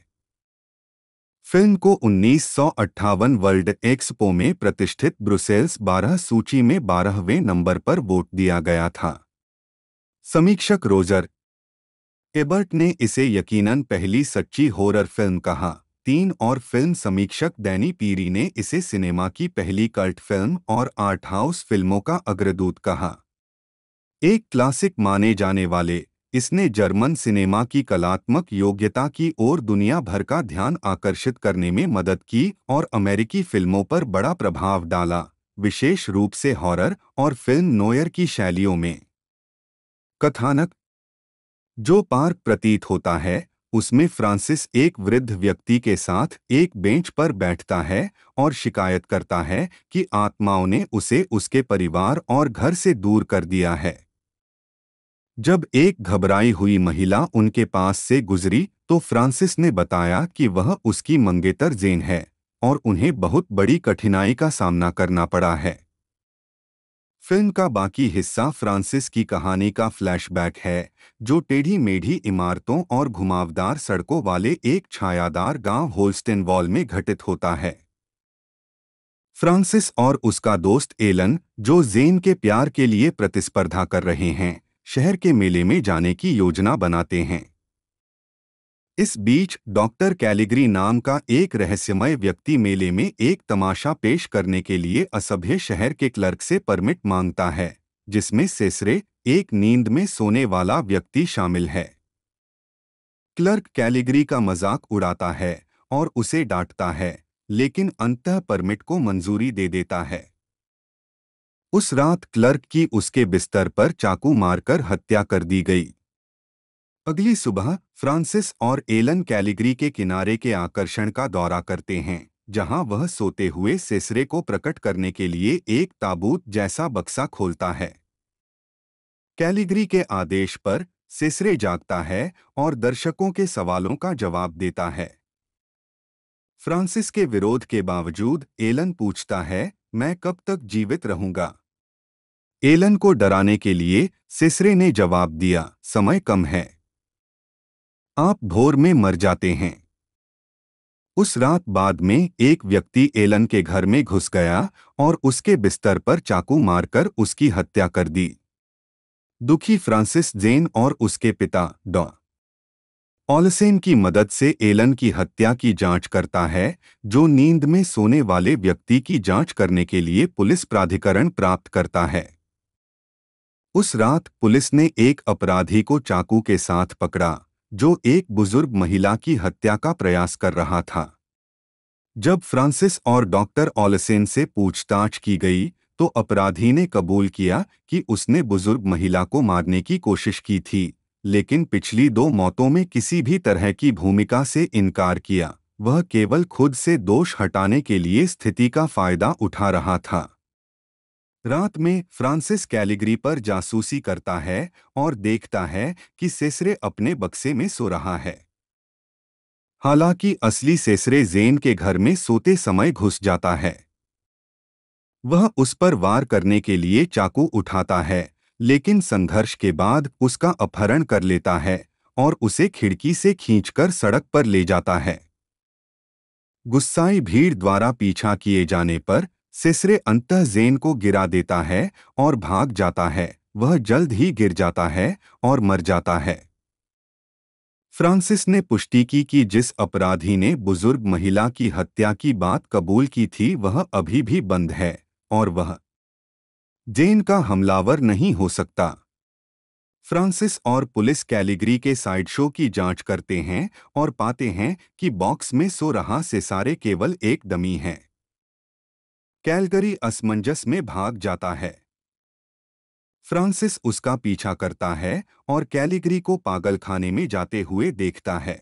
फिल्म को 1958 वर्ल्ड एक्सपो में प्रतिष्ठित ब्रुसेल्स 12 सूची में 12वें नंबर पर वोट दिया गया था। समीक्षक रोजर एबर्ट ने इसे यकीनन पहली सच्ची हॉरर फिल्म कहा। 3 और फिल्म समीक्षक डैनी पीरी ने इसे सिनेमा की पहली कल्ट फिल्म और आर्ट हाउस फिल्मों का अग्रदूत कहा। एक क्लासिक माने जाने वाले इसने जर्मन सिनेमा की कलात्मक योग्यता की ओर दुनिया भर का ध्यान आकर्षित करने में मदद की और अमेरिकी फिल्मों पर बड़ा प्रभाव डाला, विशेष रूप से हॉरर और फिल्म नोयर की शैलियों में। कथानक जो पार्क प्रतीत होता है उसमें फ्रांसिस एक वृद्ध व्यक्ति के साथ एक बेंच पर बैठता है और शिकायत करता है कि आत्माओं ने उसे उसके परिवार और घर से दूर कर दिया है। जब एक घबराई हुई महिला उनके पास से गुजरी तो फ्रांसिस ने बताया कि वह उसकी मंगेतर जेन है और उन्हें बहुत बड़ी कठिनाई का सामना करना पड़ा है। फिल्म का बाकी हिस्सा फ्रांसिस की कहानी का फ्लैशबैक है जो टेढ़ी मेढ़ी इमारतों और घुमावदार सड़कों वाले एक छायादार गांव होल्स्टेनवॉल में घटित होता है। फ्रांसिस और उसका दोस्त एलन जो जेन के प्यार के लिए प्रतिस्पर्धा कर रहे हैं, शहर के मेले में जाने की योजना बनाते हैं। इस बीच डॉक्टर कैलिगरी नाम का एक रहस्यमय व्यक्ति मेले में एक तमाशा पेश करने के लिए असभ्य शहर के क्लर्क से परमिट मांगता है, जिसमें सेसरे एक नींद में सोने वाला व्यक्ति शामिल है। क्लर्क कैलिगरी का मजाक उड़ाता है और उसे डांटता है, लेकिन अंततः परमिट को मंजूरी दे देता है। उस रात क्लर्क की उसके बिस्तर पर चाकू मारकर हत्या कर दी गई। अगली सुबह फ्रांसिस और एलन कैलिगरी के किनारे के आकर्षण का दौरा करते हैं, जहां वह सोते हुए सेसरे को प्रकट करने के लिए एक ताबूत जैसा बक्सा खोलता है। कैलिगरी के आदेश पर सिसरे जागता है और दर्शकों के सवालों का जवाब देता है। फ्रांसिस के विरोध के बावजूद एलन पूछता है, मैं कब तक जीवित रहूंगा? एलन को डराने के लिए सिसरे ने जवाब दिया, समय कम है, आप भोर में मर जाते हैं। उस रात बाद में एक व्यक्ति एलन के घर में घुस गया और उसके बिस्तर पर चाकू मारकर उसकी हत्या कर दी। दुखी फ्रांसिस जेन और उसके पिता डॉ ऑलसेन की मदद से एलन की हत्या की जांच करता है, जो नींद में सोने वाले व्यक्ति की जांच करने के लिए पुलिस प्राधिकरण प्राप्त करता है। उस रात पुलिस ने एक अपराधी को चाकू के साथ पकड़ा, जो एक बुजुर्ग महिला की हत्या का प्रयास कर रहा था। जब फ्रांसिस और डॉक्टर ऑलसेन से पूछताछ की गई, तो अपराधी ने कबूल किया कि उसने बुजुर्ग महिला को मारने की कोशिश की थी, लेकिन पिछली 2 मौतों में किसी भी तरह की भूमिका से इनकार किया। वह केवल खुद से दोष हटाने के लिए स्थिति का फायदा उठा रहा था। रात में फ्रांसिस कैलिगरी पर जासूसी करता है और देखता है कि सिसरे अपने बक्से में सो रहा है। हालांकि असली सिसरे जेन के घर में सोते समय घुस जाता है। वह उस पर वार करने के लिए चाकू उठाता है, लेकिन संघर्ष के बाद उसका अपहरण कर लेता है और उसे खिड़की से खींचकर सड़क पर ले जाता है। गुस्साई भीड़ द्वारा पीछा किए जाने पर सिसरे अंततः जेन को गिरा देता है और भाग जाता है। वह जल्द ही गिर जाता है और मर जाता है। फ्रांसिस ने पुष्टि की कि जिस अपराधी ने बुजुर्ग महिला की हत्या की बात कबूल की थी, वह अभी भी बंद है और वह जेन का हमलावर नहीं हो सकता। फ्रांसिस और पुलिस कैलिगरी के साइड शो की जांच करते हैं और पाते हैं कि बॉक्स में सो रहा सिसारे केवल एक डमी है। कैलगरी असमंजस में भाग जाता है। फ्रांसिस उसका पीछा करता है और कैलिगरी को पागलखाने में जाते हुए देखता है।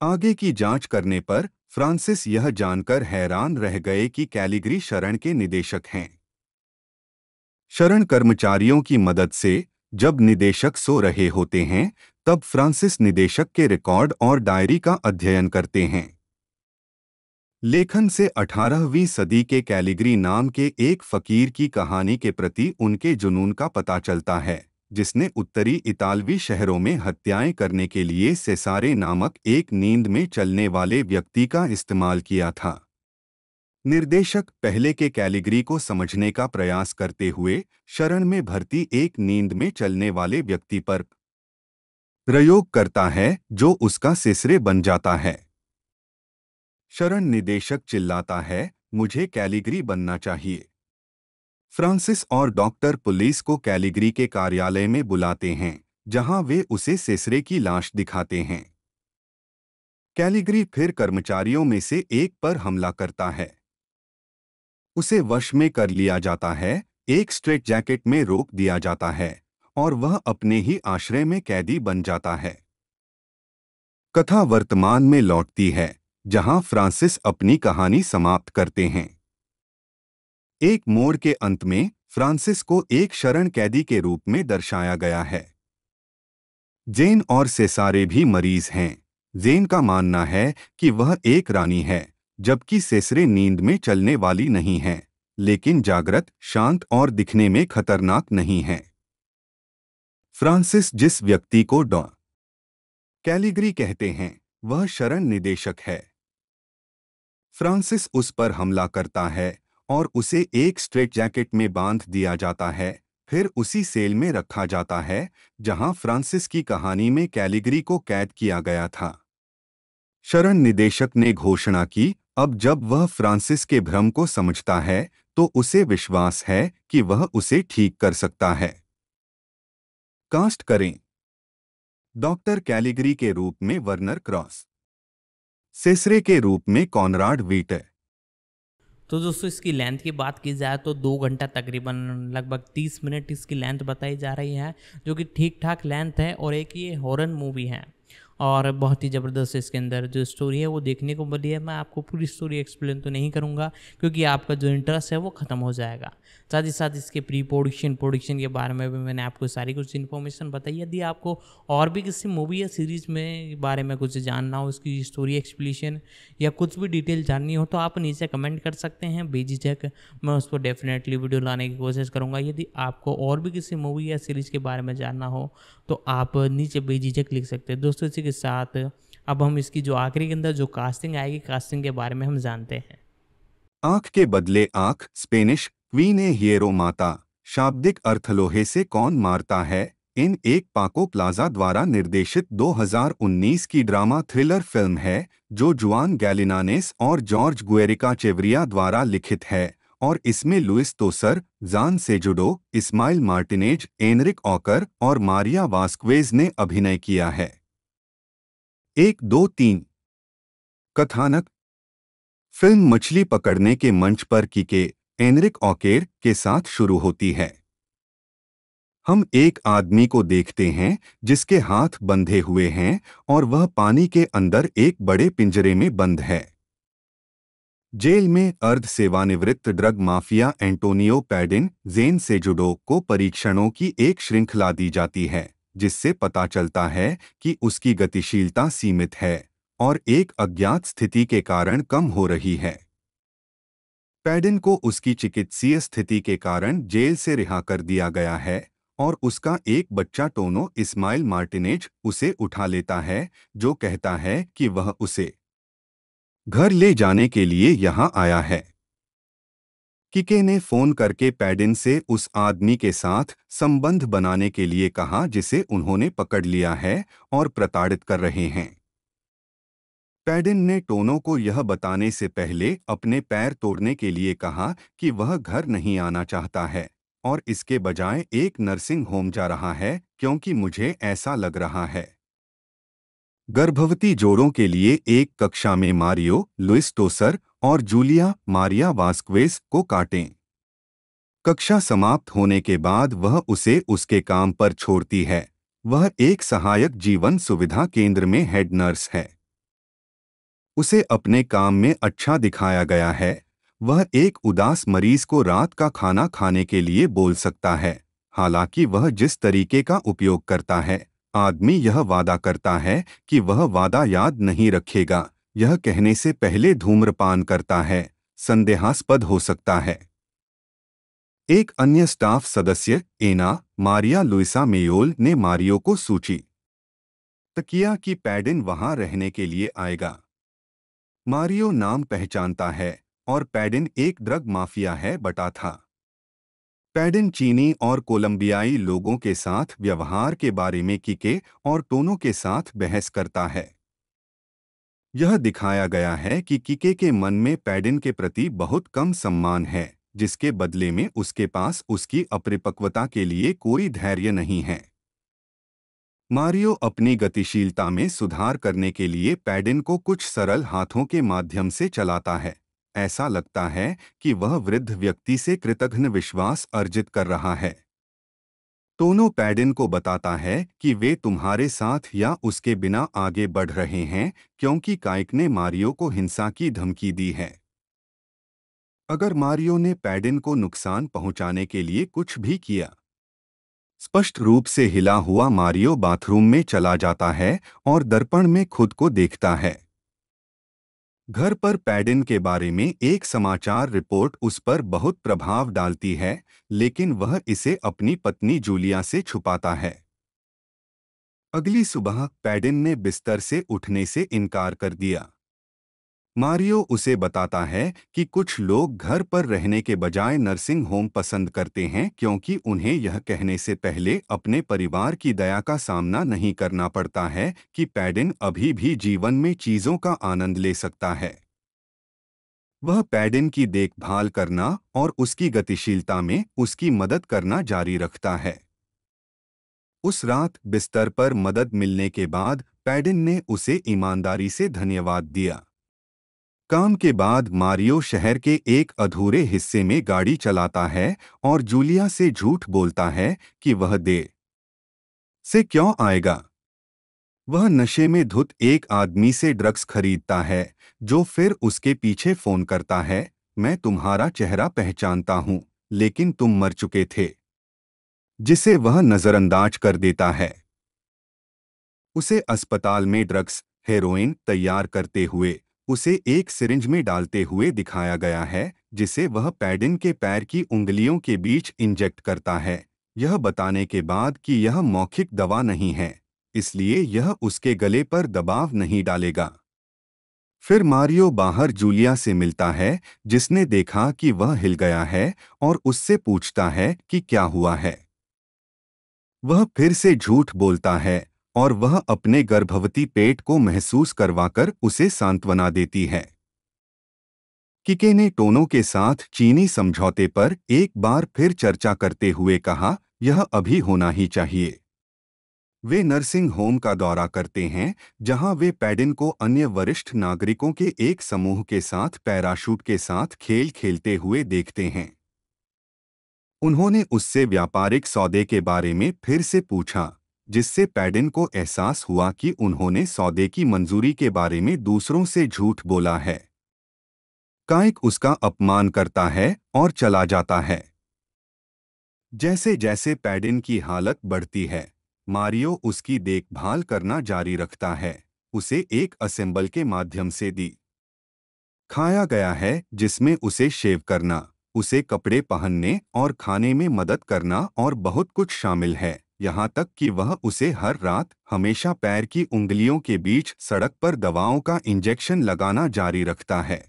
आगे की जांच करने पर फ्रांसिस यह जानकर हैरान रह गए कि कैलिगरी शरण के निदेशक हैं। शरण कर्मचारियों की मदद से जब निदेशक सो रहे होते हैं, तब फ्रांसिस निदेशक के रिकॉर्ड और डायरी का अध्ययन करते हैं। लेखन से 18वीं सदी के कैलिगरी नाम के एक फकीर की कहानी के प्रति उनके जुनून का पता चलता है, जिसने उत्तरी इतालवी शहरों में हत्याएं करने के लिए सेसारे नामक एक नींद में चलने वाले व्यक्ति का इस्तेमाल किया था। निर्देशक पहले के कैलिगरी को समझने का प्रयास करते हुए शरण में भर्ती एक नींद में चलने वाले व्यक्ति पर प्रयोग करता है, जो उसका सिसरे बन जाता है। शरण निदेशक चिल्लाता है, मुझे कैलिगरी बनना चाहिए। फ्रांसिस और डॉक्टर पुलिस को कैलिगरी के कार्यालय में बुलाते हैं, जहां वे उसे सिसरे की लाश दिखाते हैं। कैलिगरी फिर कर्मचारियों में से एक पर हमला करता है। उसे वश में कर लिया जाता है, एक स्ट्रेट जैकेट में रोक दिया जाता है और वह अपने ही आश्रय में कैदी बन जाता है। कथा वर्तमान में लौटती है, जहां फ्रांसिस अपनी कहानी समाप्त करते हैं। एक मोड़ के अंत में फ्रांसिस को एक शरण कैदी के रूप में दर्शाया गया है। जेन और सेसारे भी मरीज हैं। जेन का मानना है कि वह एक रानी है, जबकि सेसरे नींद में चलने वाली नहीं है, लेकिन जागृत, शांत और दिखने में खतरनाक नहीं है। फ्रांसिस जिस व्यक्ति को डॉ कैलिगरी कहते हैं, वह शरण निदेशक है। फ्रांसिस उस पर हमला करता है और उसे एक स्ट्रेट जैकेट में बांध दिया जाता है, फिर उसी सेल में रखा जाता है जहां फ्रांसिस की कहानी में कैलिगरी को कैद किया गया था। शरण निदेशक ने घोषणा की, अब जब वह फ्रांसिस के भ्रम को समझता है, तो उसे विश्वास है कि वह उसे ठीक कर सकता है। कास्ट करें। डॉक्टर कैलिगरी के रूप में वर्नर क्रॉस, सिसरे के रूप में कॉनराड वीटर। तो दोस्तों इसकी लेंथ की बात की जाए तो 2 घंटा तकरीबन लगभग 30 मिनट इसकी लेंथ बताई जा रही है, जो कि ठीक ठाक लेंथ है और एक ये हॉरर मूवी है। और बहुत ही ज़बरदस्त इसके अंदर जो स्टोरी है वो देखने को मिली है। मैं आपको पूरी स्टोरी एक्सप्लेन तो नहीं करूँगा क्योंकि आपका जो इंटरेस्ट है वो ख़त्म हो जाएगा। साथ ही साथ इसके प्रोडक्शन के बारे में भी मैंने आपको सारी कुछ इन्फॉर्मेशन बताई। यदि आपको और भी किसी मूवी या सीरीज़ में बारे में कुछ जानना हो, उसकी स्टोरी एक्सप्लेनेशन या कुछ भी डिटेल जाननी हो तो आप नीचे कमेंट कर सकते हैं बेझिझक। मैं उस पर डेफिनेटली वीडियो लाने की कोशिश करूँगा। यदि आपको और भी किसी मूवी या सीरीज़ के बारे में जानना हो तो आप नीचे बेझिझक लिख सकते हैं। दोस्तों इसी के साथ अब हम इसकी जो आखिरी के अंदर जो कास्टिंग आएगी, कास्टिंग के बारे में हम जानते हैं। आंख के बदले आंख, स्पेनिश क्वीन ए हिएरो माता, शाब्दिक अर्थ लोहे से कौन मारता है। इन एक पाको प्लाजा द्वारा निर्देशित 2019 की ड्रामा थ्रिलर फिल्म है जो जुआन गैलिनानेस और जॉर्ज गुएरिका चेवरिया द्वारा लिखित है और इसमें लुइस तोसर, जान सेजुडो, इस्माइल मार्टिनेज, एनरिक ऑकर और मारिया वास्क्वेज ने अभिनय किया है। 1, 2, 3 कथानक। फिल्म मछली पकड़ने के मंच पर किके, एनरिक ऑकेर के साथ शुरू होती है। हम एक आदमी को देखते हैं जिसके हाथ बंधे हुए हैं और वह पानी के अंदर एक बड़े पिंजरे में बंद है। जेल में अर्ध सेवानिवृत्त ड्रग माफिया एंटोनियो पैडिन जेन सेजुडो को परीक्षणों की एक श्रृंखला दी जाती है जिससे पता चलता है कि उसकी गतिशीलता सीमित है और एक अज्ञात स्थिति के कारण कम हो रही है। पैडिन को उसकी चिकित्सीय स्थिति के कारण जेल से रिहा कर दिया गया है और उसका एक बच्चा टोनो इस्माइल मार्टिनेज उसे उठा लेता है जो कहता है कि वह उसे घर ले जाने के लिए यहाँ आया है। किके ने फोन करके पैडिन से उस आदमी के साथ संबंध बनाने के लिए कहा जिसे उन्होंने पकड़ लिया है और प्रताड़ित कर रहे हैं। पैडिन ने टोनो को यह बताने से पहले अपने पैर तोड़ने के लिए कहा कि वह घर नहीं आना चाहता है और इसके बजाय एक नर्सिंग होम जा रहा है क्योंकि मुझे ऐसा लग रहा है। गर्भवती जोड़ों के लिए एक कक्षा में मारियो, लुइस टोसर और जूलिया मारिया वास्क्वेज को काटें। कक्षा समाप्त होने के बाद वह उसे उसके काम पर छोड़ती है। वह एक सहायक जीवन सुविधा केंद्र में हेड नर्स है। उसे अपने काम में अच्छा दिखाया गया है। वह एक उदास मरीज को रात का खाना खाने के लिए बोल सकता है। हालांकि वह जिस तरीके का उपयोग करता है, आदमी यह वादा करता है कि वह वादा याद नहीं रखेगा। यह कहने से पहले धूम्रपान करता है, संदेहास्पद हो सकता है। एक अन्य स्टाफ सदस्य एना मारिया लुइसा मेयोल ने मारियो को सूचित किया कि पैडिन वहां रहने के लिए आएगा। मारियो नाम पहचानता है और पैडिन एक ड्रग माफिया है बटा था। पैडिन चीनी और कोलंबियाई लोगों के साथ व्यवहार के बारे में किके और टोनो के साथ बहस करता है। यह दिखाया गया है कि किके के मन में पैडिन के प्रति बहुत कम सम्मान है, जिसके बदले में उसके पास उसकी अपरिपक्वता के लिए कोई धैर्य नहीं है। मारियो अपनी गतिशीलता में सुधार करने के लिए पैडिन को कुछ सरल हाथों के माध्यम से चलाता है। ऐसा लगता है कि वह वृद्ध व्यक्ति से कृतघ्न विश्वास अर्जित कर रहा है। टोनो पैडिन को बताता है कि वे तुम्हारे साथ या उसके बिना आगे बढ़ रहे हैं क्योंकि काइक ने मारियो को हिंसा की धमकी दी है। अगर मारियो ने पैडिन को नुकसान पहुंचाने के लिए कुछ भी किया। स्पष्ट रूप से हिला हुआ मारियो बाथरूम में चला जाता है और दर्पण में खुद को देखता है। घर पर पैडिन के बारे में एक समाचार रिपोर्ट उस पर बहुत प्रभाव डालती है, लेकिन वह इसे अपनी पत्नी जूलिया से छुपाता है। अगली सुबह पैडिन ने बिस्तर से उठने से इनकार कर दिया। मारियो उसे बताता है कि कुछ लोग घर पर रहने के बजाय नर्सिंग होम पसंद करते हैं क्योंकि उन्हें यह कहने से पहले अपने परिवार की दया का सामना नहीं करना पड़ता है कि पैडिन अभी भी जीवन में चीजों का आनंद ले सकता है। वह पैडिन की देखभाल करना और उसकी गतिशीलता में उसकी मदद करना जारी रखता है। उस रात बिस्तर पर मदद मिलने के बाद पैडिन ने उसे ईमानदारी से धन्यवाद दिया। काम के बाद मारियो शहर के एक अधूरे हिस्से में गाड़ी चलाता है और जूलिया से झूठ बोलता है कि वह देर से क्यों आएगा। वह नशे में धुत एक आदमी से ड्रग्स खरीदता है, जो फिर उसके पीछे फोन करता है, मैं तुम्हारा चेहरा पहचानता हूं, लेकिन तुम मर चुके थे, जिसे वह नजरअंदाज कर देता है। उसे अस्पताल में ड्रग्स हेरोइन तैयार करते हुए उसे एक सिरिंज में डालते हुए दिखाया गया है, जिसे वह पैडिन के पैर की उंगलियों के बीच इंजेक्ट करता है, यह बताने के बाद कि यह मौखिक दवा नहीं है, इसलिए यह उसके गले पर दबाव नहीं डालेगा। फिर मारियो बाहर जूलिया से मिलता है, जिसने देखा कि वह हिल गया है, और उससे पूछता है कि क्या हुआ है। वह फिर से झूठ बोलता है और वह अपने गर्भवती पेट को महसूस करवाकर उसे सांत्वना देती है। किके ने टोनो के साथ चीनी समझौते पर एक बार फिर चर्चा करते हुए कहा, यह अभी होना ही चाहिए। वे नर्सिंग होम का दौरा करते हैं, जहां वे पैडिन को अन्य वरिष्ठ नागरिकों के एक समूह के साथ पैराशूट के साथ खेल खेलते हुए देखते हैं। उन्होंने उससे व्यापारिक सौदे के बारे में फिर से पूछा, जिससे पैडिन को एहसास हुआ कि उन्होंने सौदे की मंजूरी के बारे में दूसरों से झूठ बोला है। काइक उसका अपमान करता है और चला जाता है। जैसे जैसे पैडिन की हालत बढ़ती है, मारियो उसकी देखभाल करना जारी रखता है। उसे एक असेंबल के माध्यम से दी खाया गया है, जिसमें उसे शेव करना, उसे कपड़े पहनने और खाने में मदद करना और बहुत कुछ शामिल है, यहाँ तक कि वह उसे हर रात हमेशा पैर की उंगलियों के बीच सड़क पर दवाओं का इंजेक्शन लगाना जारी रखता है।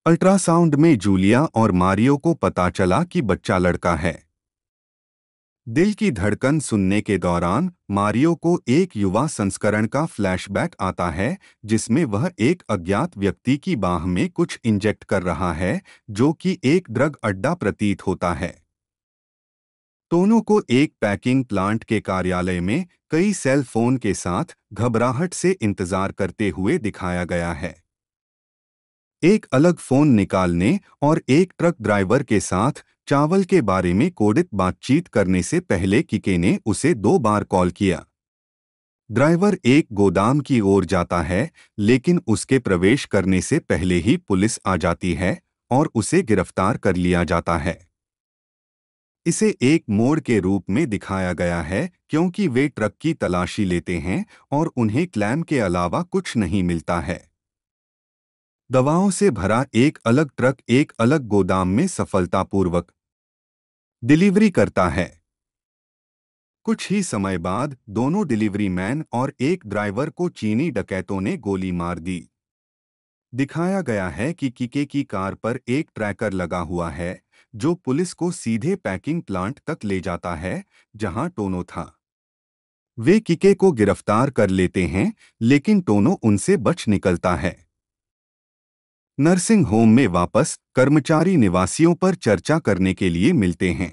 अल्ट्रासाउंड में जूलिया और मारियो को पता चला कि बच्चा लड़का है। दिल की धड़कन सुनने के दौरान मारियो को एक युवा संस्करण का फ्लैशबैक आता है, जिसमें वह एक अज्ञात व्यक्ति की बाह में कुछ इंजेक्ट कर रहा है, जो कि एक ड्रग अड्डा प्रतीत होता है। टोनो को एक पैकिंग प्लांट के कार्यालय में कई सेल फोन के साथ घबराहट से इंतजार करते हुए दिखाया गया है। एक अलग फोन निकालने और एक ट्रक ड्राइवर के साथ चावल के बारे में कोडित बातचीत करने से पहले किके ने उसे 2 बार कॉल किया। ड्राइवर एक गोदाम की ओर जाता है, लेकिन उसके प्रवेश करने से पहले ही पुलिस आ जाती है और उसे गिरफ्तार कर लिया जाता है। इसे एक मोड़ के रूप में दिखाया गया है, क्योंकि वे ट्रक की तलाशी लेते हैं और उन्हें क्लैम के अलावा कुछ नहीं मिलता है। दवाओं से भरा एक अलग ट्रक एक अलग गोदाम में सफलतापूर्वक डिलीवरी करता है। कुछ ही समय बाद दोनों डिलीवरी मैन और एक ड्राइवर को चीनी डकैतों ने गोली मार दी। दिखाया गया है कि किके की कार पर एक ट्रैकर लगा हुआ है, जो पुलिस को सीधे पैकिंग प्लांट तक ले जाता है, जहां टोनो था। वे किके को गिरफ्तार कर लेते हैं, लेकिन टोनो उनसे बच निकलता है। नर्सिंग होम में वापस कर्मचारी निवासियों पर चर्चा करने के लिए मिलते हैं।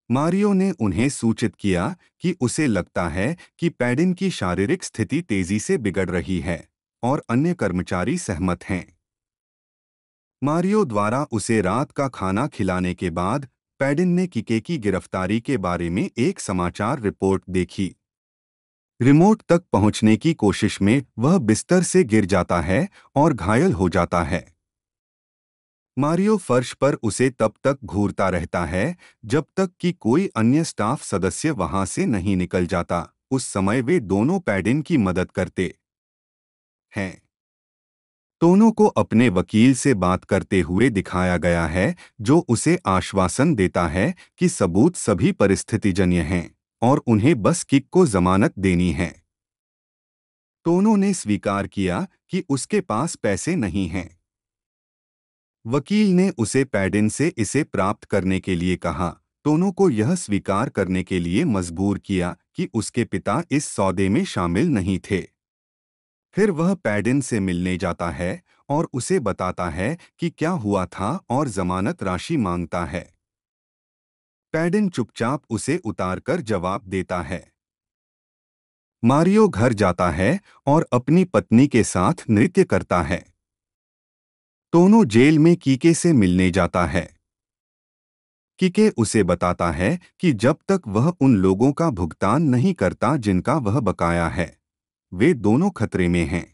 मारियो ने उन्हें सूचित किया कि उसे लगता है कि पैडिन की शारीरिक स्थिति तेजी से बिगड़ रही है, और अन्य कर्मचारी सहमत हैं। मारियो द्वारा उसे रात का खाना खिलाने के बाद पैडिन ने किके की गिरफ्तारी के बारे में एक समाचार रिपोर्ट देखी। रिमोट तक पहुंचने की कोशिश में वह बिस्तर से गिर जाता है और घायल हो जाता है। मारियो फर्श पर उसे तब तक घूरता रहता है जब तक कि कोई अन्य स्टाफ सदस्य वहां से नहीं निकल जाता। उस समय वे दोनों पैडिन की मदद करते हैं। दोनों को अपने वकील से बात करते हुए दिखाया गया है, जो उसे आश्वासन देता है कि सबूत सभी परिस्थितिजन्य हैं और उन्हें बस किक को जमानत देनी है। टोनो ने स्वीकार किया कि उसके पास पैसे नहीं हैं। वकील ने उसे पैडिन से इसे प्राप्त करने के लिए कहा। टोनो को यह स्वीकार करने के लिए मजबूर किया कि उसके पिता इस सौदे में शामिल नहीं थे। फिर वह पैडिन से मिलने जाता है और उसे बताता है कि क्या हुआ था और जमानत राशि मांगता है। पैडिन चुपचाप उसे उतारकर जवाब देता है। मारियो घर जाता है और अपनी पत्नी के साथ नृत्य करता है। टोनो जेल में कीके से मिलने जाता है। किके उसे बताता है कि जब तक वह उन लोगों का भुगतान नहीं करता जिनका वह बकाया है, वे दोनों खतरे में हैं।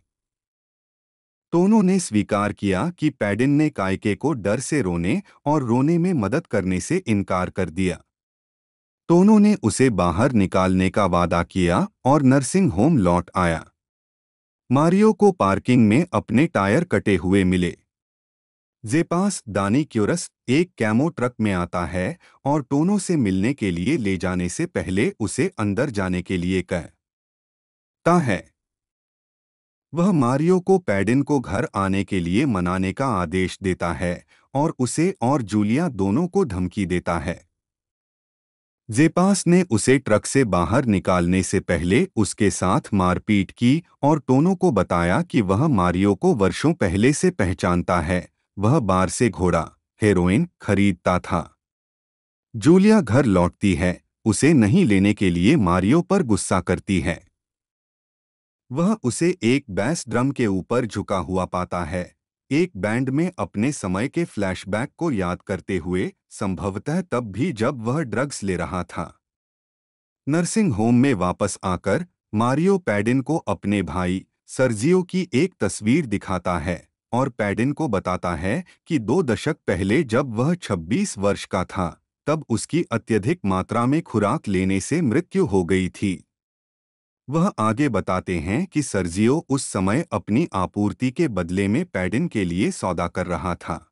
टोनो ने स्वीकार किया कि पैडिन ने काइके को डर से रोने और रोने में मदद करने से इनकार कर दिया। टोनो ने उसे बाहर निकालने का वादा किया और नर्सिंग होम लौट आया। मारियो को पार्किंग में अपने टायर कटे हुए मिले। जेपास दानी क्यूरस एक कैमो ट्रक में आता है और टोनो से मिलने के लिए ले जाने से पहले उसे अंदर जाने के लिए कहता है। वह मारियो को पैडिन को घर आने के लिए मनाने का आदेश देता है और उसे और जूलिया दोनों को धमकी देता है। जेपास ने उसे ट्रक से बाहर निकालने से पहले उसके साथ मारपीट की और टोनो को बताया कि वह मारियो को वर्षों पहले से पहचानता है। वह बार से घोड़ा हेरोइन खरीदता था। जूलिया घर लौटती है, उसे नहीं लेने के लिए मारियो पर गुस्सा करती है। वह उसे एक बैस ड्रम के ऊपर झुका हुआ पाता है, एक बैंड में अपने समय के फ्लैशबैक को याद करते हुए, संभवतः तब भी जब वह ड्रग्स ले रहा था। नर्सिंग होम में वापस आकर मारियो पैडिन को अपने भाई सर्जियो की एक तस्वीर दिखाता है और पैडिन को बताता है कि 2 दशक पहले जब वह 26 वर्ष का था, तब उसकी अत्यधिक मात्रा में खुराक लेने से मृत्यु हो गई थी। वह आगे बताते हैं कि सर्जियो उस समय अपनी आपूर्ति के बदले में पैडिन के लिए सौदा कर रहा था।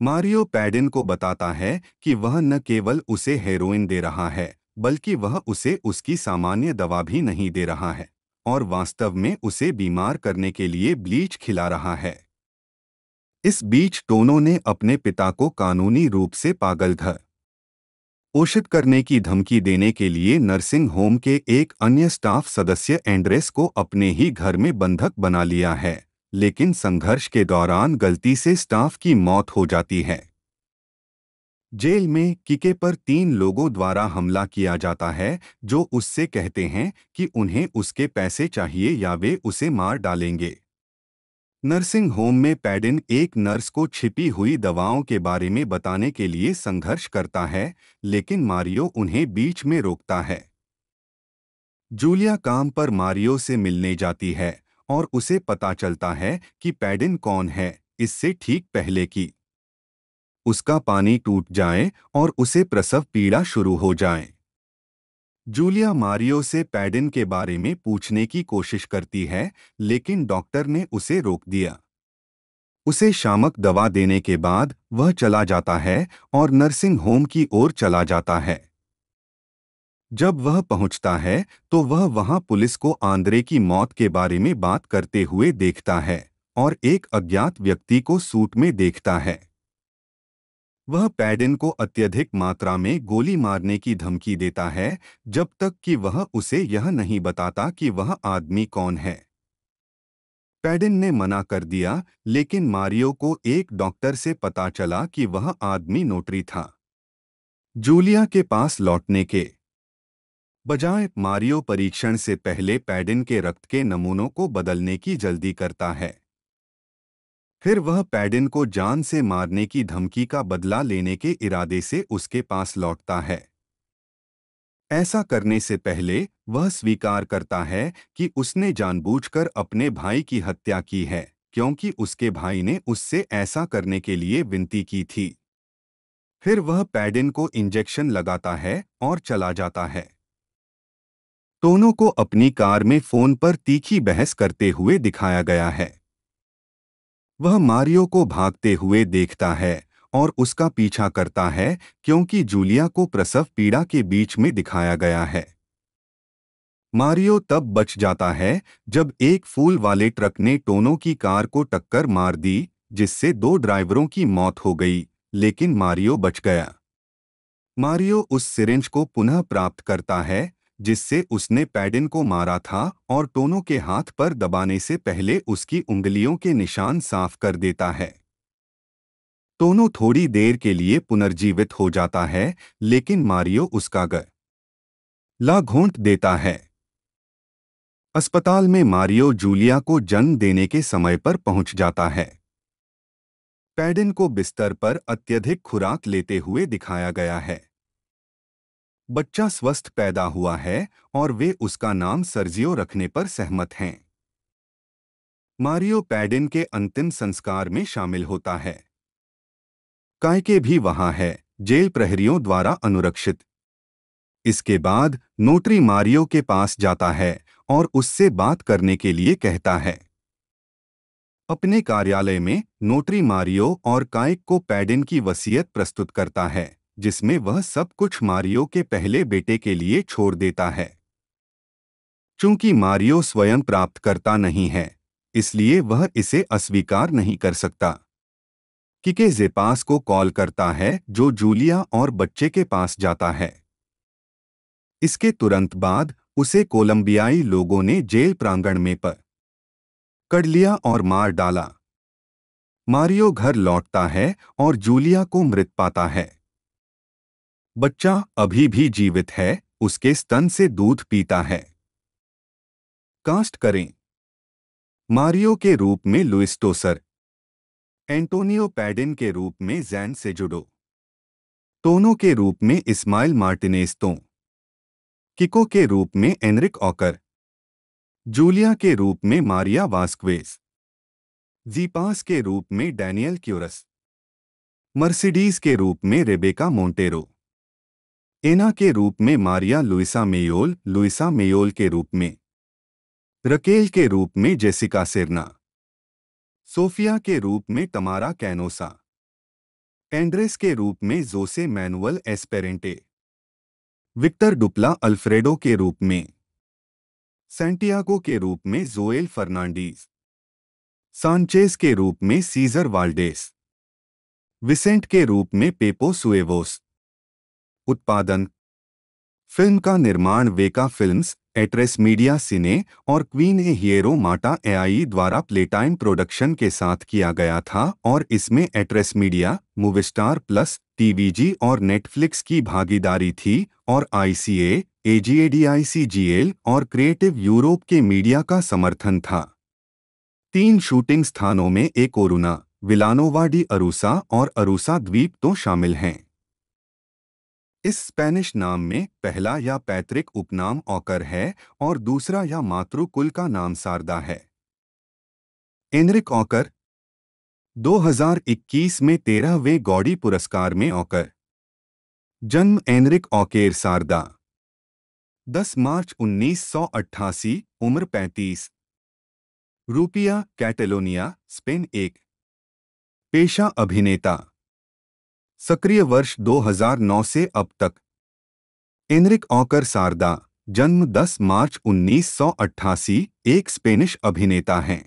मारियो पैडिन को बताता है कि वह न केवल उसे हेरोइन दे रहा है, बल्कि वह उसे उसकी सामान्य दवा भी नहीं दे रहा है और वास्तव में उसे बीमार करने के लिए ब्लीच खिला रहा है। इस बीच टोनो ने अपने पिता को कानूनी रूप से पागल घोषित करने की धमकी देने के लिए नर्सिंग होम के एक अन्य स्टाफ सदस्य एंड्रेस को अपने ही घर में बंधक बना लिया है, लेकिन संघर्ष के दौरान गलती से स्टाफ की मौत हो जाती है। जेल में किके पर 3 लोगों द्वारा हमला किया जाता है जो उससे कहते हैं कि उन्हें उसके पैसे चाहिए या वे उसे मार डालेंगे। नर्सिंग होम में पैडिन एक नर्स को छिपी हुई दवाओं के बारे में बताने के लिए संघर्ष करता है, लेकिन मारियो उन्हें बीच में रोकता है। जूलिया काम पर मारियो से मिलने जाती है और उसे पता चलता है कि पैडिन कौन है, इससे ठीक पहले कि उसका पानी टूट जाए और उसे प्रसव पीड़ा शुरू हो जाए। जूलिया मारियो से पैडिन के बारे में पूछने की कोशिश करती है, लेकिन डॉक्टर ने उसे रोक दिया। उसे शामक दवा देने के बाद वह चला जाता है और नर्सिंग होम की ओर चला जाता है। जब वह पहुंचता है तो वह वहां पुलिस को आंद्रे की मौत के बारे में बात करते हुए देखता है और एक अज्ञात व्यक्ति को सूट में देखता है। वह पैडिन को अत्यधिक मात्रा में गोली मारने की धमकी देता है जब तक कि वह उसे यह नहीं बताता कि वह आदमी कौन है। पैडिन ने मना कर दिया, लेकिन मारियो को एक डॉक्टर से पता चला कि वह आदमी नोटरी था। जूलिया के पास लौटने के बजाय मारियो परीक्षण से पहले पैडिन के रक्त के नमूनों को बदलने की जल्दी करता है। फिर वह पैडिन को जान से मारने की धमकी का बदला लेने के इरादे से उसके पास लौटता है। ऐसा करने से पहले वह स्वीकार करता है कि उसने जानबूझकर अपने भाई की हत्या की है, क्योंकि उसके भाई ने उससे ऐसा करने के लिए विनती की थी। फिर वह पैडिन को इंजेक्शन लगाता है और चला जाता है। टोनो को अपनी कार में फोन पर तीखी बहस करते हुए दिखाया गया है। वह मारियो को भागते हुए देखता है और उसका पीछा करता है क्योंकि जूलिया को प्रसव पीड़ा के बीच में दिखाया गया है। मारियो तब बच जाता है जब एक फूल वाले ट्रक ने टोनो की कार को टक्कर मार दी, जिससे 2 ड्राइवरों की मौत हो गई, लेकिन मारियो बच गया। मारियो उस सिरिंज को पुनः प्राप्त करता है जिससे उसने पैडिन को मारा था और टोनो के हाथ पर दबाने से पहले उसकी उंगलियों के निशान साफ कर देता है। टोनो थोड़ी देर के लिए पुनर्जीवित हो जाता है, लेकिन मारियो उसका गला घोंट देता है। अस्पताल में मारियो जूलिया को जन्म देने के समय पर पहुंच जाता है। पैडिन को बिस्तर पर अत्यधिक खुराक लेते हुए दिखाया गया है। बच्चा स्वस्थ पैदा हुआ है और वे उसका नाम सर्जियो रखने पर सहमत हैं। मारियो पैडिन के अंतिम संस्कार में शामिल होता है। काइके भी वहां है, जेल प्रहरियों द्वारा अनुरक्षित। इसके बाद नोटरी मारियो के पास जाता है और उससे बात करने के लिए कहता है। अपने कार्यालय में नोटरी मारियो और काइक को पैडिन की वसीयत प्रस्तुत करता है, जिसमें वह सब कुछ मारियो के पहले बेटे के लिए छोड़ देता है। चूंकि मारियो स्वयं प्राप्त करता नहीं है, इसलिए वह इसे अस्वीकार नहीं कर सकता। किके जेपास को कॉल करता है, जो जूलिया और बच्चे के पास जाता है। इसके तुरंत बाद उसे कोलंबियाई लोगों ने जेल प्रांगण में पकड़ लिया और मार डाला। मारियो घर लौटता है और जूलिया को मृत पाता है। बच्चा अभी भी जीवित है, उसके स्तन से दूध पीता है। कास्ट करें। मारियो के रूप में लुइस टोसर, एंटोनियो पैडिन के रूप में जैन सेजुडो, टोनो के रूप में इस्माइल मार्टिनेज तो, किको के रूप में एनरिक ऑकर, जूलिया के रूप में मारिया वास्क्वेज, जीपास के रूप में डैनियल क्यूरस, मर्सिडीज के रूप में रेबेका मोंटेरो, एना के रूप में मारिया लुइसा मेयोल के रूप में रकेल के रूप में जेसिका सेरना, सोफिया के रूप में तमारा कैनोसा, एंड्रेस के रूप में जोसे मैनुअल एस्पेरेंटे, विक्टर डुप्ला अल्फ्रेडो के रूप में, सैंटियागो के रूप में जोएल फर्नांडीज, सांचेज के रूप में सीजर वाल्डेस, विसेंट के रूप में पेपो सुएवोस। उत्पादन फिल्म का निर्माण वेका फिल्म्स, एट्रेस मीडिया सिने और क्वीन ए हिएरो माटा एआई द्वारा प्लेटाइम प्रोडक्शन के साथ किया गया था और इसमें एट्रेस मीडिया, मूवीस्टार प्लस, टीवीजी और नेटफ्लिक्स की भागीदारी थी और आईसीए, एजीएडीआईसीजीएल और क्रिएटिव यूरोप के मीडिया का समर्थन था। 3 शूटिंग स्थानों में कोरुना, विलानोवा डी अरूसा और अरूसा द्वीप तो शामिल हैं। इस स्पेनिश नाम में पहला या पैतृक उपनाम ऑकर है और दूसरा या मातृकुल का नाम सारदा है। एनरिक ऑकर 2021 में 13वें गॉडी पुरस्कार में ऑकर जन्म एनरिक ऑकेर सारदा 10 मार्च 1988, उम्र 35, रूपिया, कैटेलोनिया, स्पेन। एक पेशा अभिनेता, सक्रिय वर्ष 2009 से अब तक। एनरिक ऑकर सारदा, जन्म 10 मार्च 1988, एक स्पेनिश अभिनेता हैं।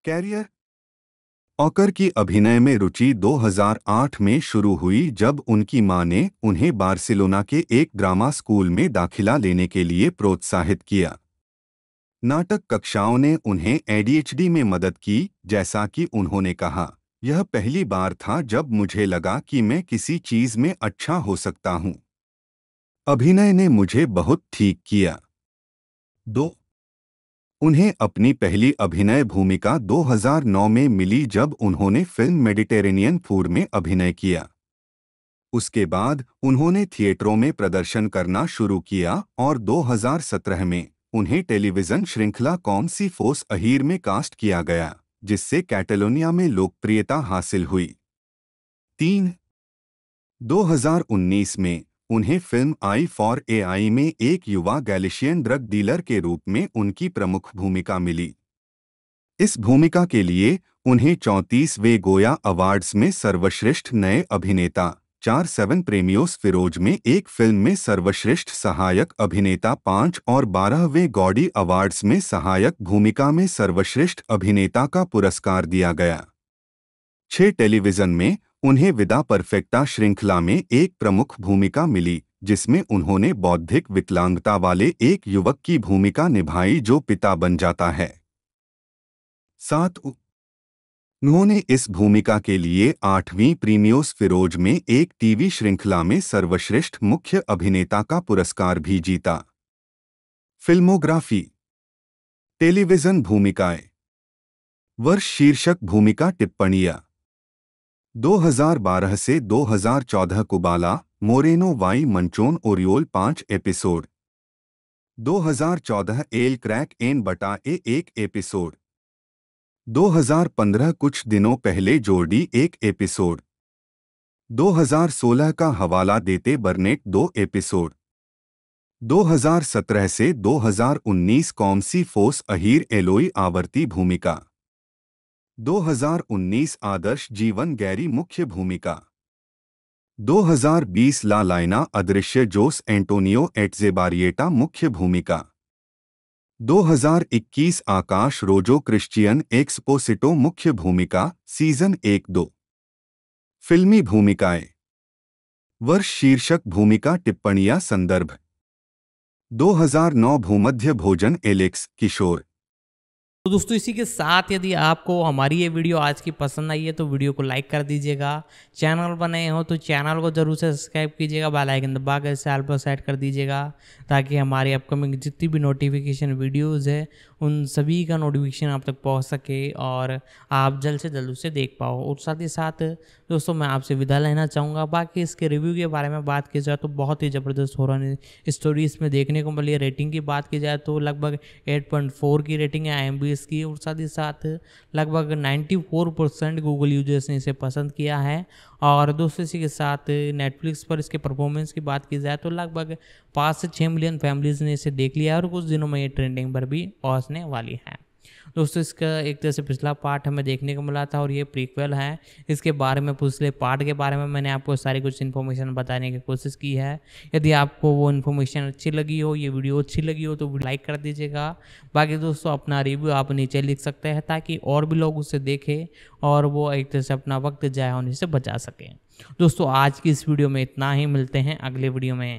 कैरियर ऑकर की अभिनय में रुचि 2008 में शुरू हुई जब उनकी मां ने उन्हें बार्सिलोना के एक ड्रामा स्कूल में दाखिला लेने के लिए प्रोत्साहित किया। नाटक कक्षाओं ने उन्हें एडीएचडी में मदद की, जैसा कि उन्होंने कहा, यह पहली बार था जब मुझे लगा कि मैं किसी चीज में अच्छा हो सकता हूं। अभिनय ने मुझे बहुत ठीक किया। 2 उन्हें अपनी पहली अभिनय भूमिका 2009 में मिली जब उन्होंने फिल्म मेडिटेरेनियन फूड में अभिनय किया। उसके बाद उन्होंने थिएटरों में प्रदर्शन करना शुरू किया और 2017 में उन्हें टेलीविजन श्रृंखला कौन सी फोस अहीर में कास्ट किया गया, जिससे कैटेलोनिया में लोकप्रियता हासिल हुई। 3 2019 में उन्हें फिल्म आई फॉर एआई में एक युवा गैलिशियन ड्रग डीलर के रूप में उनकी प्रमुख भूमिका मिली। इस भूमिका के लिए उन्हें 34वें गोया अवार्ड्स में सर्वश्रेष्ठ नए अभिनेता, 4 प्रेमियोस फिरोज में एक फिल्म में सर्वश्रेष्ठ सहायक अभिनेता 5 और 12वें गॉडी अवार्ड्स में सहायक भूमिका में सर्वश्रेष्ठ अभिनेता का पुरस्कार दिया गया। 6 टेलीविजन में उन्हें विदा परफेक्टा श्रृंखला में एक प्रमुख भूमिका मिली, जिसमें उन्होंने बौद्धिक विकलांगता वाले एक युवक की भूमिका निभाई जो पिता बन जाता है। 7 उन्होंने इस भूमिका के लिए 8वीं प्रीमियोस फिरोज में एक टीवी श्रृंखला में सर्वश्रेष्ठ मुख्य अभिनेता का पुरस्कार भी जीता। फिल्मोग्राफी टेलीविजन भूमिकाएं वर्ष शीर्षक भूमिका टिप्पणियां 2012 से 2014 Kubala Moreno y Manchon Oriol 5 episode 2014 El Crack एन बटा ए 1 एपिसोड 2015 कुछ दिनों पहले जोर्डी 1 एपिसोड 2016 का हवाला देते बर्नेट 2 एपिसोड 2017 से 2019 कौमसी फोस अहीर एलोई आवर्ती भूमिका 2019 आदर्श जीवन गैरी मुख्य भूमिका 2020 ला लाइना अदृश्य जोस एंटोनियो एटजेबारिएटा मुख्य भूमिका 2021 आकाश रोजो क्रिश्चियन एक्सपोसिटो मुख्य भूमिका सीजन 1-2 फिल्मी भूमिकाएं वर्ष शीर्षक भूमिका टिप्पणियां संदर्भ 2009 भूमध्य भोजन एलेक्स किशोर। तो दोस्तों इसी के साथ यदि आपको हमारी ये वीडियो आज की पसंद आई है तो वीडियो को लाइक कर दीजिएगा। चैनल पर नए हो तो चैनल को जरूर से सब्सक्राइब कीजिएगा, बेल आइकन दबा कर इसे ऑल पर सेट कर दीजिएगा ताकि हमारी अपकमिंग जितनी भी नोटिफिकेशन वीडियोज़ है उन सभी का नोटिफिकेशन आप तक पहुँच सके और आप जल्द से जल्द उसे देख पाओ। और साथ ही साथ दोस्तों मैं आपसे विदा लेना चाहूँगा। बाकी इसके रिव्यू के बारे में बात की जाए तो बहुत ही ज़बरदस्त हॉरर स्टोरी इसमें देखने को मिली है। रेटिंग की बात की जाए तो लगभग 8.4 की रेटिंग है IMDb की, और साथ ही साथ लगभग 94% गूगल यूजर्स ने इसे पसंद किया है। और दोस्तों इसी के साथ नेटफ्लिक्स पर इसके परफॉर्मेंस की बात की जाए तो लगभग 5 से 6 मिलियन फैमिलीज़ ने इसे देख लिया है और कुछ दिनों में ये ट्रेंडिंग पर भी पहुंचने वाली है। दोस्तों इसका एक तरह से पिछला पार्ट हमें देखने को मिला था और ये प्रीक्वल है। इसके बारे में पिछले पार्ट के बारे में मैंने आपको सारी कुछ इन्फॉर्मेशन बताने की कोशिश की है। यदि आपको वो इन्फॉर्मेशन अच्छी लगी हो, ये वीडियो अच्छी लगी हो तो लाइक कर दीजिएगा। बाकी दोस्तों अपना रिव्यू आप नीचे लिख सकते हैं ताकि और भी लोग उसे देखें और वो एक तरह से अपना वक्त जाया होने से बचा सकें। दोस्तों आज की इस वीडियो में इतना ही, मिलते हैं अगले वीडियो में।